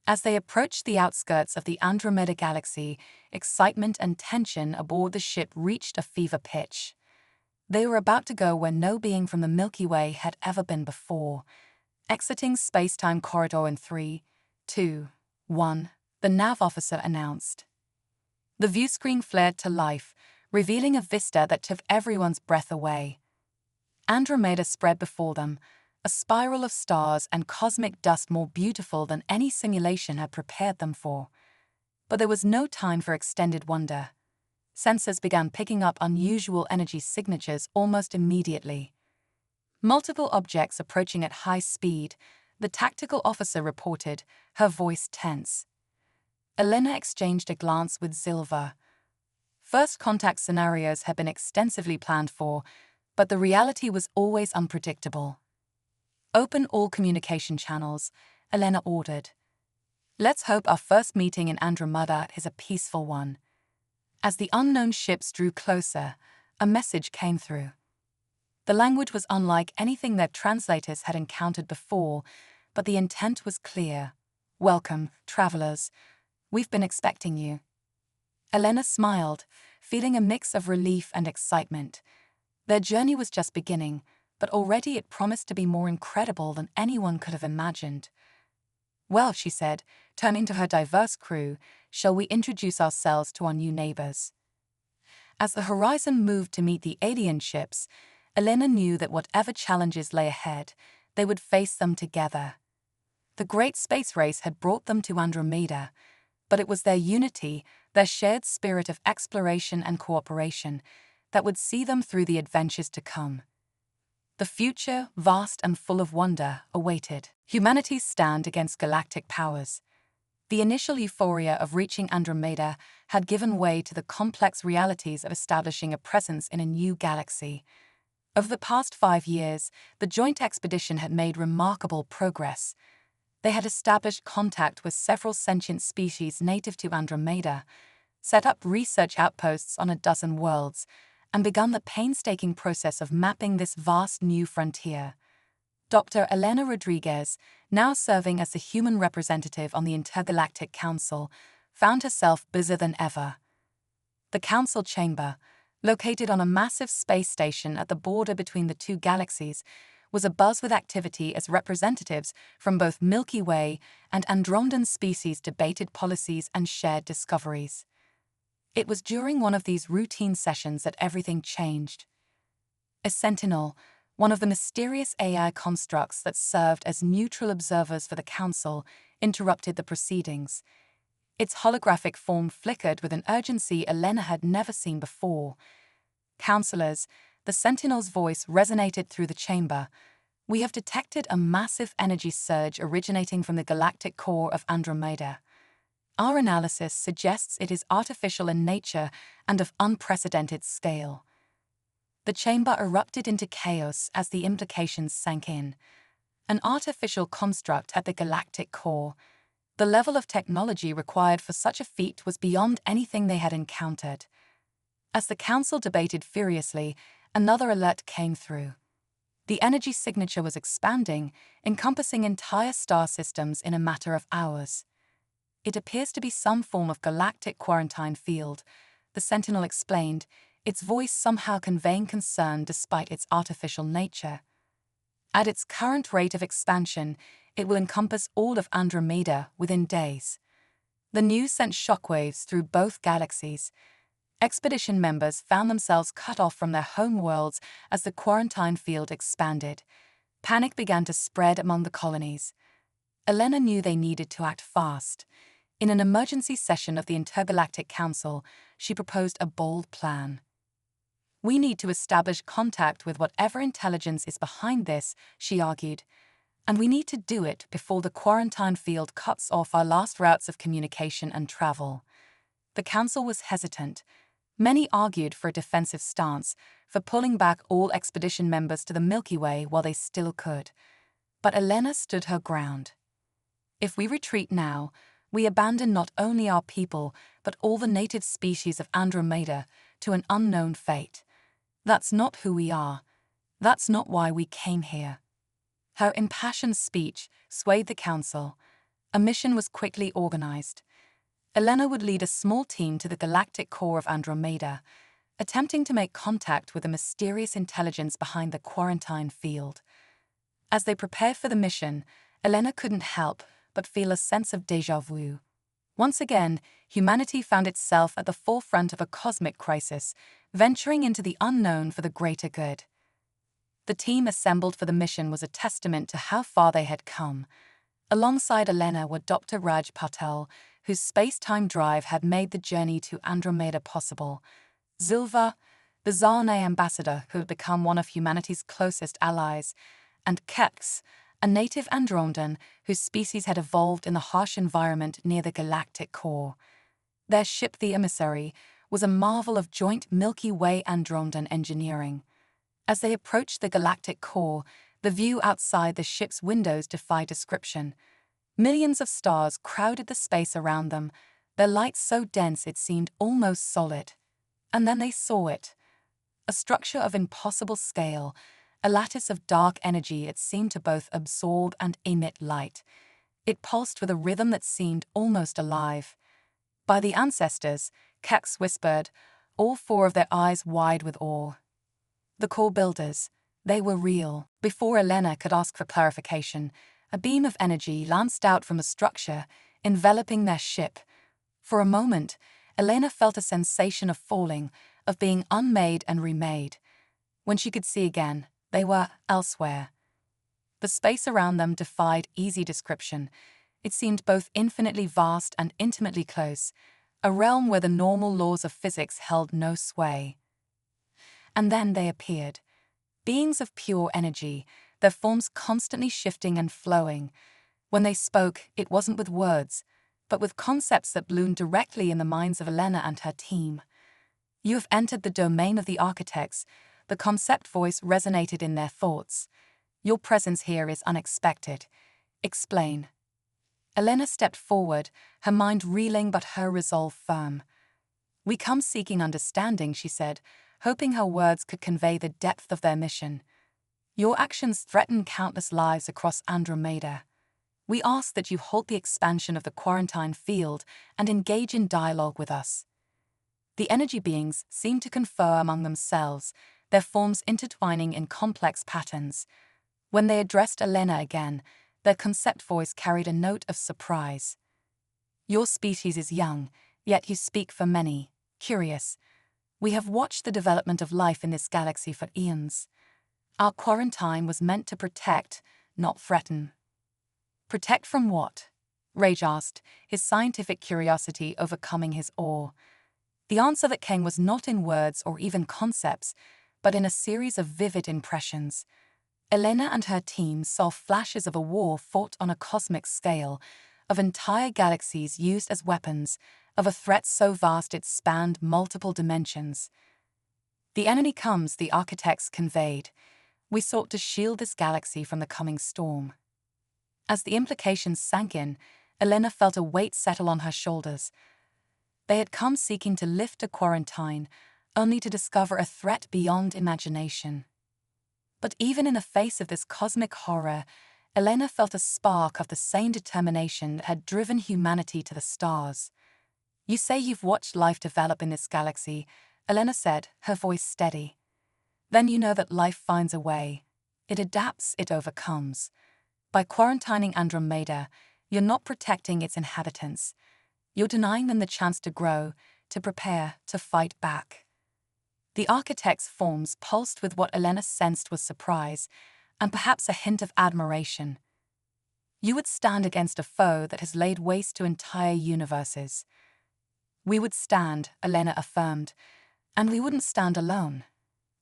As they approached the outskirts of the Andromeda galaxy, excitement and tension aboard the ship reached a fever pitch. They were about to go where no being from the Milky Way had ever been before. Exiting space-time corridor in 3, 2, 1, the nav officer announced. The viewscreen flared to life, revealing a vista that took everyone's breath away. Andromeda spread before them, a spiral of stars and cosmic dust more beautiful than any simulation had prepared them for. But there was no time for extended wonder. Sensors began picking up unusual energy signatures almost immediately. Multiple objects approaching at high speed, the tactical officer reported, her voice tense. Elena exchanged a glance with Silva. First contact scenarios had been extensively planned for, but the reality was always unpredictable. Open all communication channels, Elena ordered. Let's hope our first meeting in Andromeda is a peaceful one. As the unknown ships drew closer, a message came through. The language was unlike anything their translators had encountered before, but the intent was clear. Welcome, travelers. We've been expecting you. Elena smiled, feeling a mix of relief and excitement. Their journey was just beginning, but already it promised to be more incredible than anyone could have imagined. Well, she said, turning to her diverse crew, shall we introduce ourselves to our new neighbors? As the horizon moved to meet the alien ships, Elena knew that whatever challenges lay ahead, they would face them together. The great space race had brought them to Andromeda, but it was their unity, their shared spirit of exploration and cooperation, that would see them through the adventures to come. The future, vast and full of wonder, awaited humanity's stand against galactic powers. The initial euphoria of reaching Andromeda had given way to the complex realities of establishing a presence in a new galaxy. Over the past 5 years, the joint expedition had made remarkable progress. They had established contact with several sentient species native to Andromeda, set up research outposts on a dozen worlds, and begun the painstaking process of mapping this vast new frontier. Dr. Elena Rodriguez, now serving as the human representative on the Intergalactic Council, found herself busier than ever. The council chamber, located on a massive space station at the border between the two galaxies, was abuzz with activity as representatives from both Milky Way and Andromedan species debated policies and shared discoveries. It was during one of these routine sessions that everything changed. A sentinel, one of the mysterious AI constructs that served as neutral observers for the Council, interrupted the proceedings. Its holographic form flickered with an urgency Elena had never seen before. Councillors, the sentinel's voice resonated through the chamber. We have detected a massive energy surge originating from the galactic core of Andromeda. Our analysis suggests it is artificial in nature and of unprecedented scale. The chamber erupted into chaos as the implications sank in. An artificial construct at the galactic core. The level of technology required for such a feat was beyond anything they had encountered. As the council debated furiously, another alert came through. The energy signature was expanding, encompassing entire star systems in a matter of hours. It appears to be some form of galactic quarantine field, the Sentinel explained, its voice somehow conveying concern despite its artificial nature. At its current rate of expansion, it will encompass all of Andromeda within days. The news sent shockwaves through both galaxies. Expedition members found themselves cut off from their home worlds as the quarantine field expanded. Panic began to spread among the colonies. Elena knew they needed to act fast. In an emergency session of the Intergalactic Council, she proposed a bold plan. We need to establish contact with whatever intelligence is behind this, she argued, and we need to do it before the quarantine field cuts off our last routes of communication and travel. The Council was hesitant. Many argued for a defensive stance, for pulling back all expedition members to the Milky Way while they still could. But Elena stood her ground. If we retreat now, we abandon not only our people, but all the native species of Andromeda to an unknown fate. That's not who we are. That's not why we came here. Her impassioned speech swayed the council. A mission was quickly organized. Elena would lead a small team to the galactic core of Andromeda, attempting to make contact with the mysterious intelligence behind the quarantine field. As they prepared for the mission, Elena couldn't help but feel a sense of déjà vu. Once again, humanity found itself at the forefront of a cosmic crisis, venturing into the unknown for the greater good. The team assembled for the mission was a testament to how far they had come. Alongside Elena were Dr. Raj Patel, whose space-time drive had made the journey to Andromeda possible. Zilva, the Zarnay ambassador who had become one of humanity's closest allies, and Kex, a native Andromedan whose species had evolved in the harsh environment near the galactic core. Their ship, the Emissary, was a marvel of joint Milky Way Andromedan engineering. As they approached the galactic core, the view outside the ship's windows defied description. Millions of stars crowded the space around them, their light so dense it seemed almost solid. And then they saw it. A structure of impossible scale, a lattice of dark energy it seemed to both absorb and emit light. It pulsed with a rhythm that seemed almost alive. By the ancestors, Kex whispered, all four of their eyes wide with awe. The core builders, they were real. Before Elena could ask for clarification, a beam of energy lanced out from the structure, enveloping their ship. For a moment, Elena felt a sensation of falling, of being unmade and remade. When she could see again, they were elsewhere. The space around them defied easy description. It seemed both infinitely vast and intimately close, a realm where the normal laws of physics held no sway. And then they appeared. Beings of pure energy, their forms constantly shifting and flowing. When they spoke, it wasn't with words, but with concepts that bloomed directly in the minds of Elena and her team. You have entered the domain of the architects. The concept voice resonated in their thoughts. Your presence here is unexpected. Explain. Elena stepped forward, her mind reeling but her resolve firm. We come seeking understanding, she said, hoping her words could convey the depth of their mission. Your actions threaten countless lives across Andromeda. We ask that you halt the expansion of the quarantine field and engage in dialogue with us. The energy beings seemed to confer among themselves, their forms intertwining in complex patterns. When they addressed Elena again, their concept voice carried a note of surprise. Your species is young, yet you speak for many, curious. We have watched the development of life in this galaxy for eons. Our quarantine was meant to protect, not threaten. Protect from what? Rage asked, his scientific curiosity overcoming his awe. The answer that came was not in words or even concepts, but in a series of vivid impressions. Elena and her team saw flashes of a war fought on a cosmic scale, of entire galaxies used as weapons, of a threat so vast it spanned multiple dimensions. The enemy comes, the architects conveyed. We sought to shield this galaxy from the coming storm. As the implications sank in, Elena felt a weight settle on her shoulders. They had come seeking to lift a quarantine, only to discover a threat beyond imagination. But even in the face of this cosmic horror, Elena felt a spark of the same determination that had driven humanity to the stars. You say you've watched life develop in this galaxy, Elena said, her voice steady. Then you know that life finds a way. It adapts, it overcomes. By quarantining Andromeda, you're not protecting its inhabitants. You're denying them the chance to grow, to prepare, to fight back. The architect's forms pulsed with what Elena sensed was surprise, and perhaps a hint of admiration. You would stand against a foe that has laid waste to entire universes. We would stand, Elena affirmed, and we wouldn't stand alone.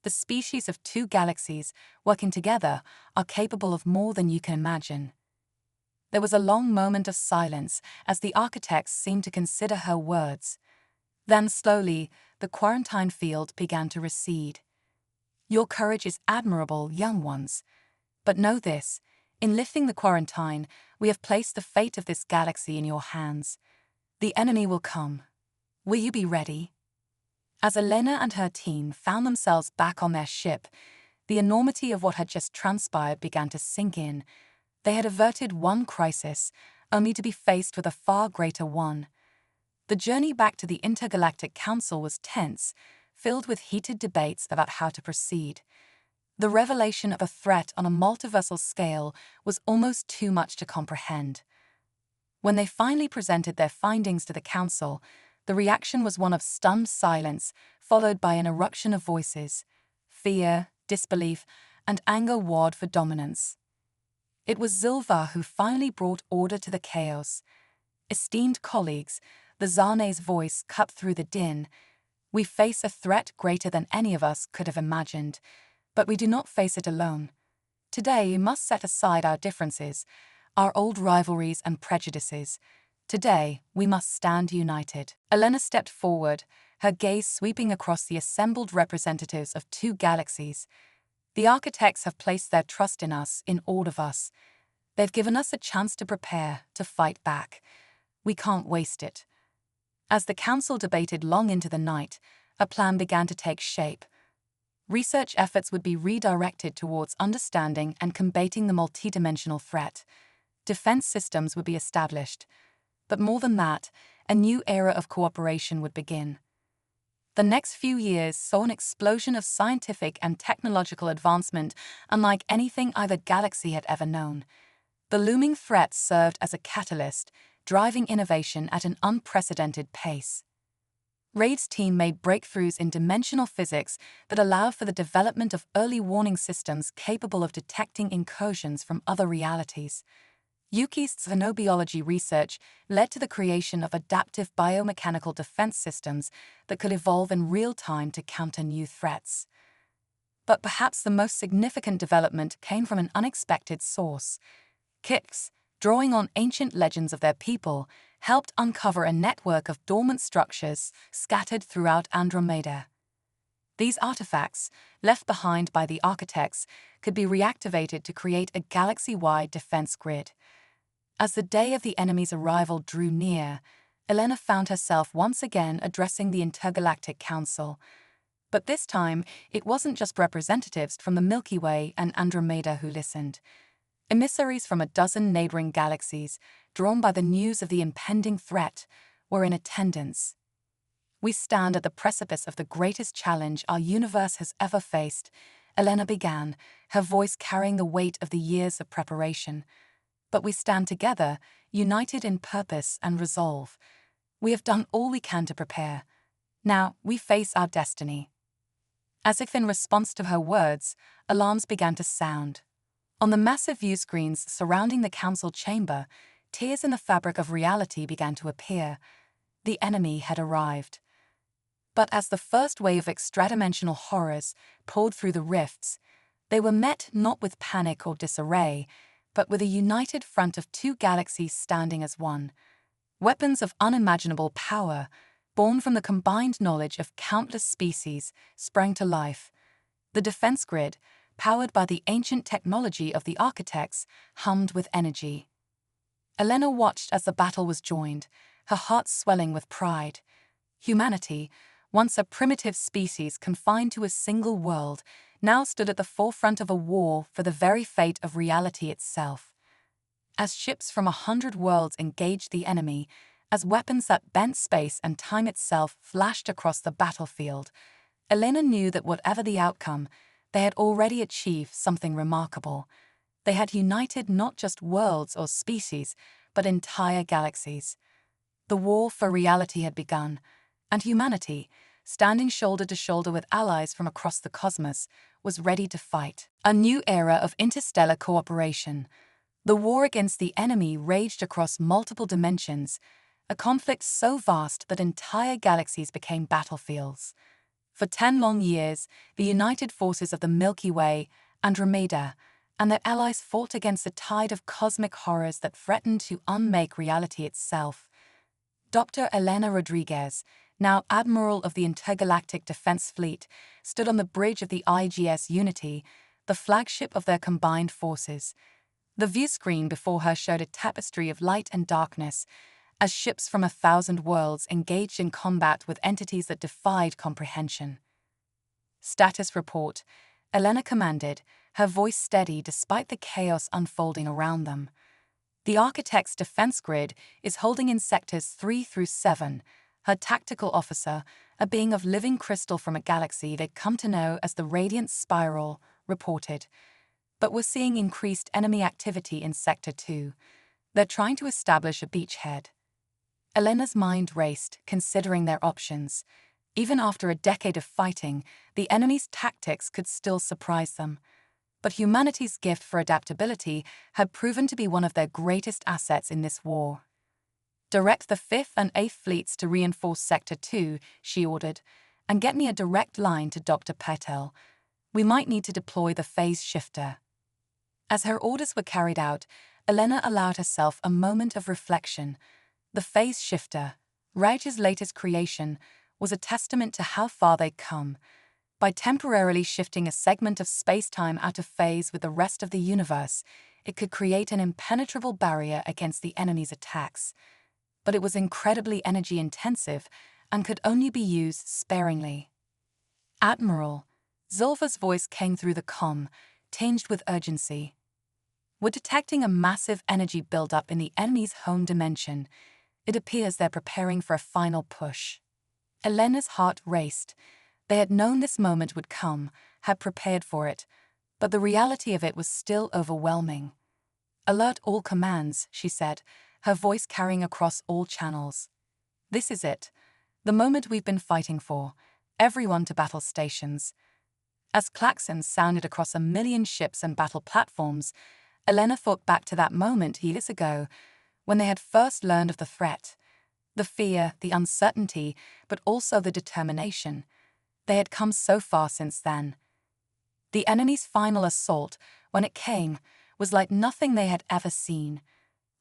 The species of two galaxies, working together, are capable of more than you can imagine. There was a long moment of silence as the architects seemed to consider her words. Then slowly, the quarantine field began to recede. Your courage is admirable, young ones. But know this, in lifting the quarantine, we have placed the fate of this galaxy in your hands. The enemy will come. Will you be ready? As Elena and her team found themselves back on their ship, the enormity of what had just transpired began to sink in. They had averted one crisis, only to be faced with a far greater one. The journey back to the Intergalactic Council was tense, filled with heated debates about how to proceed. The revelation of a threat on a multiversal scale was almost too much to comprehend. When they finally presented their findings to the Council, the reaction was one of stunned silence, followed by an eruption of voices. Fear, disbelief, and anger warred for dominance. It was Zilvar who finally brought order to the chaos. Esteemed colleagues, the Zane's voice cut through the din. We face a threat greater than any of us could have imagined, but we do not face it alone. Today we must set aside our differences, our old rivalries and prejudices. Today we must stand united. Elena stepped forward, her gaze sweeping across the assembled representatives of two galaxies. The architects have placed their trust in us, in all of us. They've given us a chance to prepare, to fight back. We can't waste it. As the council debated long into the night, a plan began to take shape. Research efforts would be redirected towards understanding and combating the multidimensional threat. Defense systems would be established. But more than that, a new era of cooperation would begin. The next few years saw an explosion of scientific and technological advancement unlike anything either galaxy had ever known. The looming threat served as a catalyst, driving innovation at an unprecedented pace. RAID's team made breakthroughs in dimensional physics that allow for the development of early warning systems capable of detecting incursions from other realities. Yuki's xenobiology research led to the creation of adaptive biomechanical defense systems that could evolve in real time to counter new threats. But perhaps the most significant development came from an unexpected source. Kix, drawing on ancient legends of their people, helped uncover a network of dormant structures scattered throughout Andromeda. These artifacts, left behind by the architects, could be reactivated to create a galaxy-wide defense grid. As the day of the enemy's arrival drew near, Elena found herself once again addressing the Intergalactic Council. But this time, it wasn't just representatives from the Milky Way and Andromeda who listened. Emissaries from a dozen neighboring galaxies, drawn by the news of the impending threat, were in attendance. "We stand at the precipice of the greatest challenge our universe has ever faced," Elena began, her voice carrying the weight of the years of preparation. "But we stand together, united in purpose and resolve. We have done all we can to prepare. Now we face our destiny." As if in response to her words, alarms began to sound. On the massive view screens surrounding the council chamber, tears in the fabric of reality began to appear. The enemy had arrived. But as the first wave of extradimensional horrors poured through the rifts, they were met not with panic or disarray, but with a united front of two galaxies standing as one. Weapons of unimaginable power, born from the combined knowledge of countless species, sprang to life. The defense grid, powered by the ancient technology of the architects, hummed with energy. Elena watched as the battle was joined, her heart swelling with pride. Humanity, once a primitive species confined to a single world, now stood at the forefront of a war for the very fate of reality itself. As ships from 100 worlds engaged the enemy, as weapons that bent space and time itself flashed across the battlefield, Elena knew that whatever the outcome, they had already achieved something remarkable. They had united not just worlds or species, but entire galaxies. The war for reality had begun, and humanity, standing shoulder to shoulder with allies from across the cosmos, was ready to fight. A new era of interstellar cooperation. The war against the enemy raged across multiple dimensions, a conflict so vast that entire galaxies became battlefields. For 10 long years, the united forces of the Milky Way, Andromeda, and their allies fought against a tide of cosmic horrors that threatened to unmake reality itself. Dr. Elena Rodriguez, now Admiral of the Intergalactic Defense Fleet, stood on the bridge of the IGS Unity, the flagship of their combined forces. The viewscreen before her showed a tapestry of light and darkness, as ships from 1,000 worlds engaged in combat with entities that defied comprehension. "Status report," Elena commanded, her voice steady despite the chaos unfolding around them. "The Architect's defense grid is holding in sectors 3 through 7. Her tactical officer, a being of living crystal from a galaxy they'd come to know as the Radiant Spiral, reported. But we're seeing increased enemy activity in Sector 2. They're trying to establish a beachhead." Elena's mind raced, considering their options. Even after a decade of fighting, the enemy's tactics could still surprise them. but humanity's gift for adaptability had proven to be one of their greatest assets in this war. "Direct the 5th and 8th Fleets to reinforce Sector 2, she ordered, "and get me a direct line to Dr. Patel. We might need to deploy the phase shifter." As her orders were carried out, Elena allowed herself a moment of reflection. The phase shifter, Raj's latest creation, was a testament to how far they'd come. By temporarily shifting a segment of space-time out of phase with the rest of the universe, it could create an impenetrable barrier against the enemy's attacks. But it was incredibly energy-intensive and could only be used sparingly. "Admiral," Zulfa's voice came through the comm, tinged with urgency. "We're detecting a massive energy buildup in the enemy's home dimension. It appears they're preparing for a final push." Elena's heart raced. They had known this moment would come, had prepared for it, but the reality of it was still overwhelming. "Alert all commands," she said, her voice carrying across all channels. "This is it, the moment we've been fighting for. Everyone to battle stations." As klaxons sounded across 1,000,000 ships and battle platforms, Elena thought back to that moment years ago, when they had first learned of the threat. The fear, the uncertainty, but also the determination. They had come so far since then. The enemy's final assault, when it came, was like nothing they had ever seen.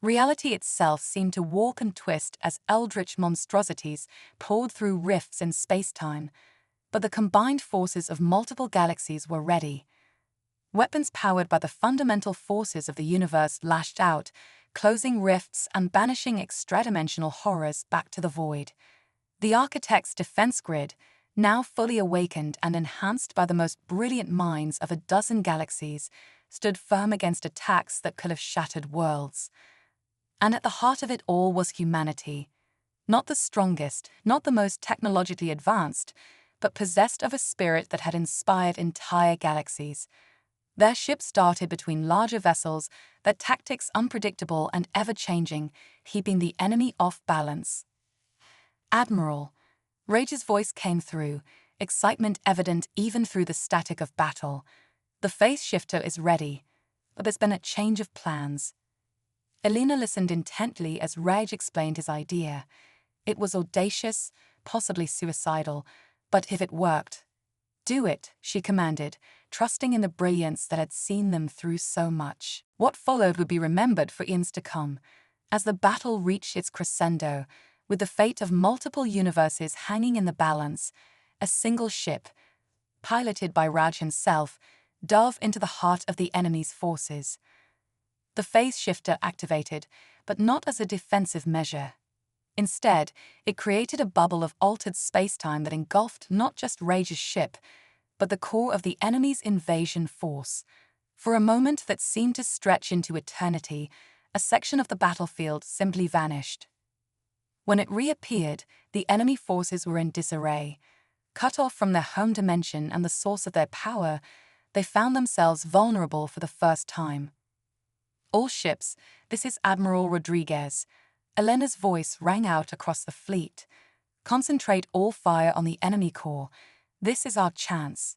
Reality itself seemed to walk and twist as eldritch monstrosities poured through rifts in space-time, but the combined forces of multiple galaxies were ready. Weapons powered by the fundamental forces of the universe lashed out, closing rifts and banishing extra-dimensional horrors back to the void. The architect's defense grid, now fully awakened and enhanced by the most brilliant minds of a dozen galaxies, stood firm against attacks that could have shattered worlds. And at the heart of it all was humanity. Not the strongest, not the most technologically advanced, but possessed of a spirit that had inspired entire galaxies. Their ships darted between larger vessels, their tactics unpredictable and ever-changing, keeping the enemy off balance. "Admiral," Rage's voice came through, excitement evident even through the static of battle. "The phase shifter is ready, but there's been a change of plans." Elena listened intently as Rage explained his idea. It was audacious, possibly suicidal, but if it worked, "Do it," she commanded, trusting in the brilliance that had seen them through so much. What followed would be remembered for eons to come. As the battle reached its crescendo, with the fate of multiple universes hanging in the balance, a single ship, piloted by Raj himself, dove into the heart of the enemy's forces. The phase shifter activated, but not as a defensive measure. Instead, it created a bubble of altered space-time that engulfed not just Rage's ship, but the core of the enemy's invasion force. For a moment that seemed to stretch into eternity, a section of the battlefield simply vanished. When it reappeared, the enemy forces were in disarray. Cut off from their home dimension and the source of their power, they found themselves vulnerable for the first time. "All ships, this is Admiral Rodriguez." Elena's voice rang out across the fleet. "Concentrate all fire on the enemy core. This is our chance."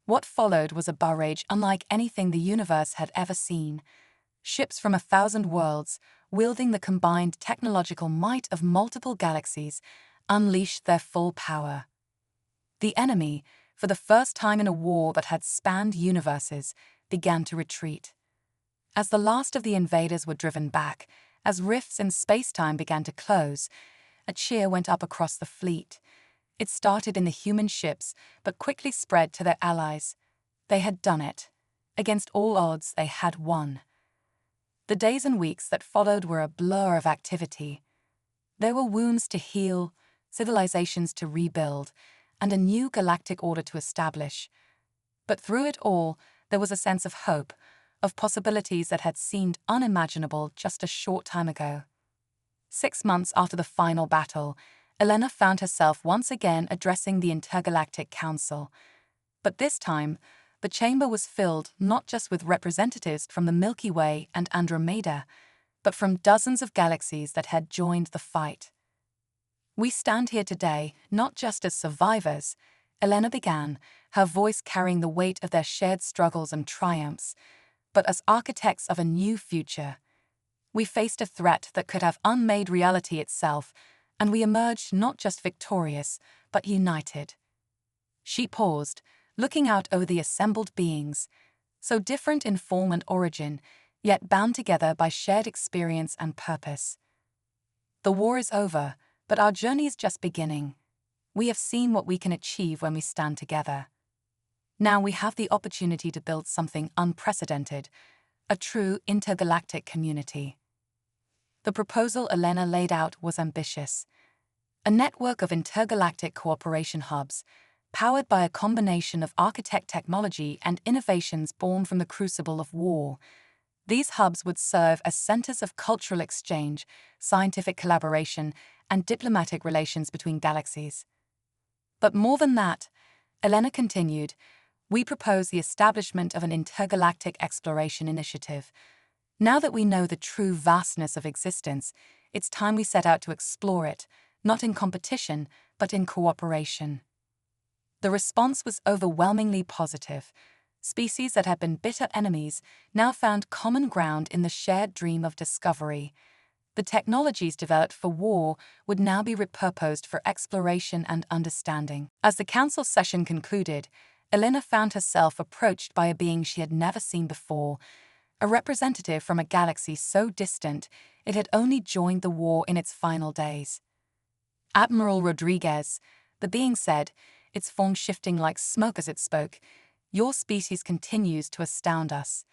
What followed was a barrage unlike anything the universe had ever seen. Ships from 1,000 worlds, wielding the combined technological might of multiple galaxies, unleashed their full power. The enemy, for the first time in a war that had spanned universes, began to retreat. As the last of the invaders were driven back, as rifts in space-time began to close, a cheer went up across the fleet. It started in the human ships, but quickly spread to their allies. They had done it. Against all odds, they had won. The days and weeks that followed were a blur of activity. There were wounds to heal, civilizations to rebuild, and a new galactic order to establish. But through it all, there was a sense of hope, of possibilities that had seemed unimaginable just a short time ago. 6 months after the final battle, Elena found herself once again addressing the Intergalactic Council. But this time, the chamber was filled not just with representatives from the Milky Way and Andromeda, but from dozens of galaxies that had joined the fight. "We stand here today not just as survivors," Elena began, her voice carrying the weight of their shared struggles and triumphs. But as architects of a new future, we faced a threat that could have unmade reality itself, and we emerged not just victorious, but united. She paused, looking out over the assembled beings, so different in form and origin, yet bound together by shared experience and purpose. The war is over, but our journey is just beginning. We have seen what we can achieve when we stand together. Now we have the opportunity to build something unprecedented, a true intergalactic community. The proposal Elena laid out was ambitious. A network of intergalactic cooperation hubs, powered by a combination of architect technology and innovations born from the crucible of war. These hubs would serve as centers of cultural exchange, scientific collaboration, and diplomatic relations between galaxies. But more than that, Elena continued, we propose the establishment of an intergalactic exploration initiative. Now that we know the true vastness of existence, it's time we set out to explore it, not in competition, but in cooperation. The response was overwhelmingly positive. Species that had been bitter enemies now found common ground in the shared dream of discovery. The technologies developed for war would now be repurposed for exploration and understanding. As the council session concluded, Elena found herself approached by a being she had never seen before, a representative from a galaxy so distant it had only joined the war in its final days. Admiral Rodriguez, the being said, its form shifting like smoke as it spoke, your species continues to astound us.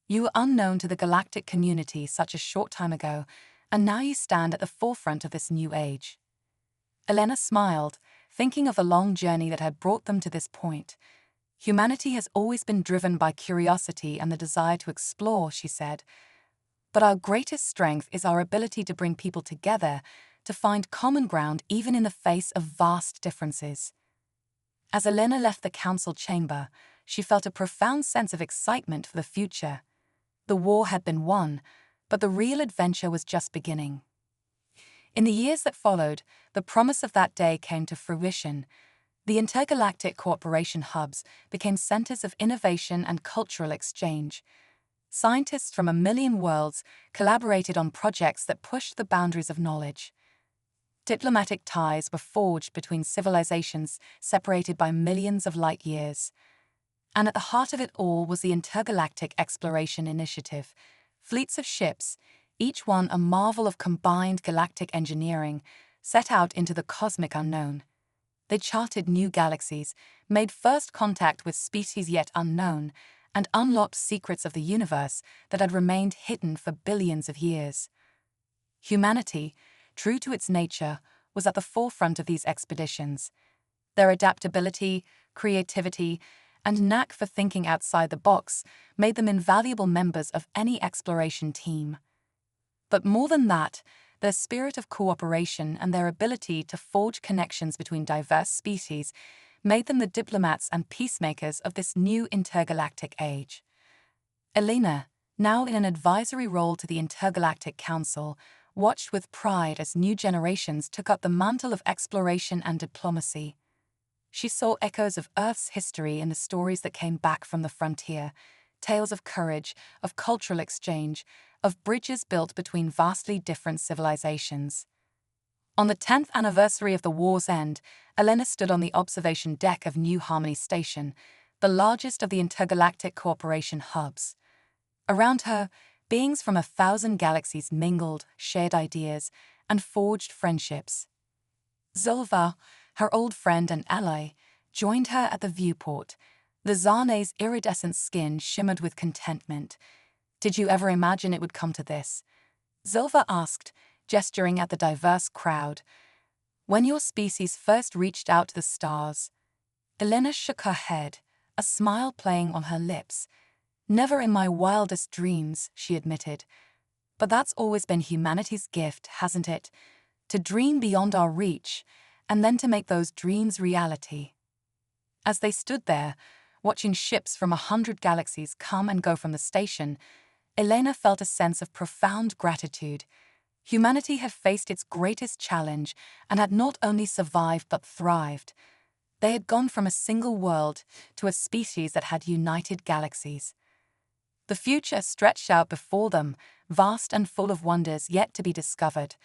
You were unknown to the galactic community such a short time ago, and now you stand at the forefront of this new age. Elena smiled, thinking of the long journey that had brought them to this point. Humanity has always been driven by curiosity and the desire to explore, she said. But our greatest strength is our ability to bring people together, to find common ground even in the face of vast differences. As Elena left the council chamber, she felt a profound sense of excitement for the future. The war had been won, but the real adventure was just beginning. In the years that followed, the promise of that day came to fruition. The intergalactic cooperation hubs became centers of innovation and cultural exchange. Scientists from a million worlds collaborated on projects that pushed the boundaries of knowledge. Diplomatic ties were forged between civilizations separated by millions of light years. And at the heart of it all was the Intergalactic Exploration Initiative. Fleets of ships, each one a marvel of combined galactic engineering, set out into the cosmic unknown. They charted new galaxies, made first contact with species yet unknown, and unlocked secrets of the universe that had remained hidden for billions of years. Humanity, true to its nature, was at the forefront of these expeditions. Their adaptability, creativity, and knack for thinking outside the box made them invaluable members of any exploration team. But more than that, their spirit of cooperation and their ability to forge connections between diverse species made them the diplomats and peacemakers of this new intergalactic age. Elena, now in an advisory role to the Intergalactic Council, watched with pride as new generations took up the mantle of exploration and diplomacy. She saw echoes of Earth's history in the stories that came back from the frontier, tales of courage, of cultural exchange, of bridges built between vastly different civilizations. On the 10th anniversary of the war's end, Elena stood on the observation deck of New Harmony Station, the largest of the intergalactic cooperation hubs. Around her, beings from 1,000 galaxies mingled, shared ideas, and forged friendships. Zulva, her old friend and ally, joined her at the viewport. The Zarne's iridescent skin shimmered with contentment. Did you ever imagine it would come to this? Zulva asked, gesturing at the diverse crowd. When your species first reached out to the stars. Elena shook her head, a smile playing on her lips. Never in my wildest dreams, she admitted. But that's always been humanity's gift, hasn't it? To dream beyond our reach, and then to make those dreams reality. As they stood there, watching ships from 100 galaxies come and go from the station, Elena felt a sense of profound gratitude. Humanity had faced its greatest challenge and had not only survived but thrived. They had gone from a single world to a species that had united galaxies. The future stretched out before them, vast and full of wonders yet to be discovered,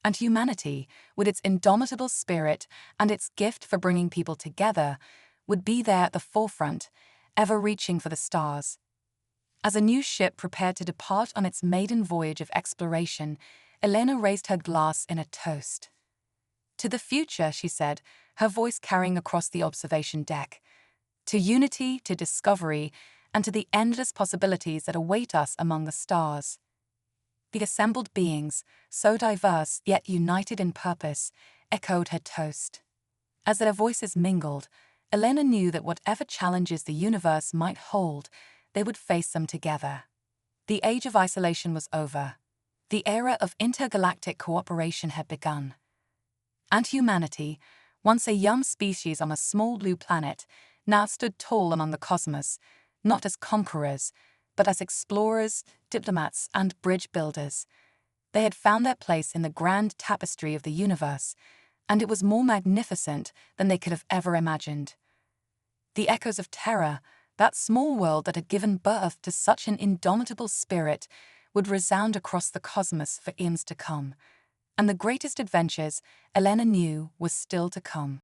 and humanity, with its indomitable spirit and its gift for bringing people together, would be there at the forefront, ever reaching for the stars. As a new ship prepared to depart on its maiden voyage of exploration, Elena raised her glass in a toast. "To the future," she said, her voice carrying across the observation deck. "To unity, to discovery, and to the endless possibilities that await us among the stars." The assembled beings, so diverse yet united in purpose, echoed her toast. As their voices mingled, Elena knew that whatever challenges the universe might hold, they would face them together. The age of isolation was over. The era of intergalactic cooperation had begun. And humanity, once a young species on a small blue planet, now stood tall among the cosmos, not as conquerors, but as explorers, diplomats, and bridge builders. They had found their place in the grand tapestry of the universe, and it was more magnificent than they could have ever imagined. The echoes of Terra, that small world that had given birth to such an indomitable spirit, would resound across the cosmos for eons to come. And the greatest adventures, Elena knew, was still to come.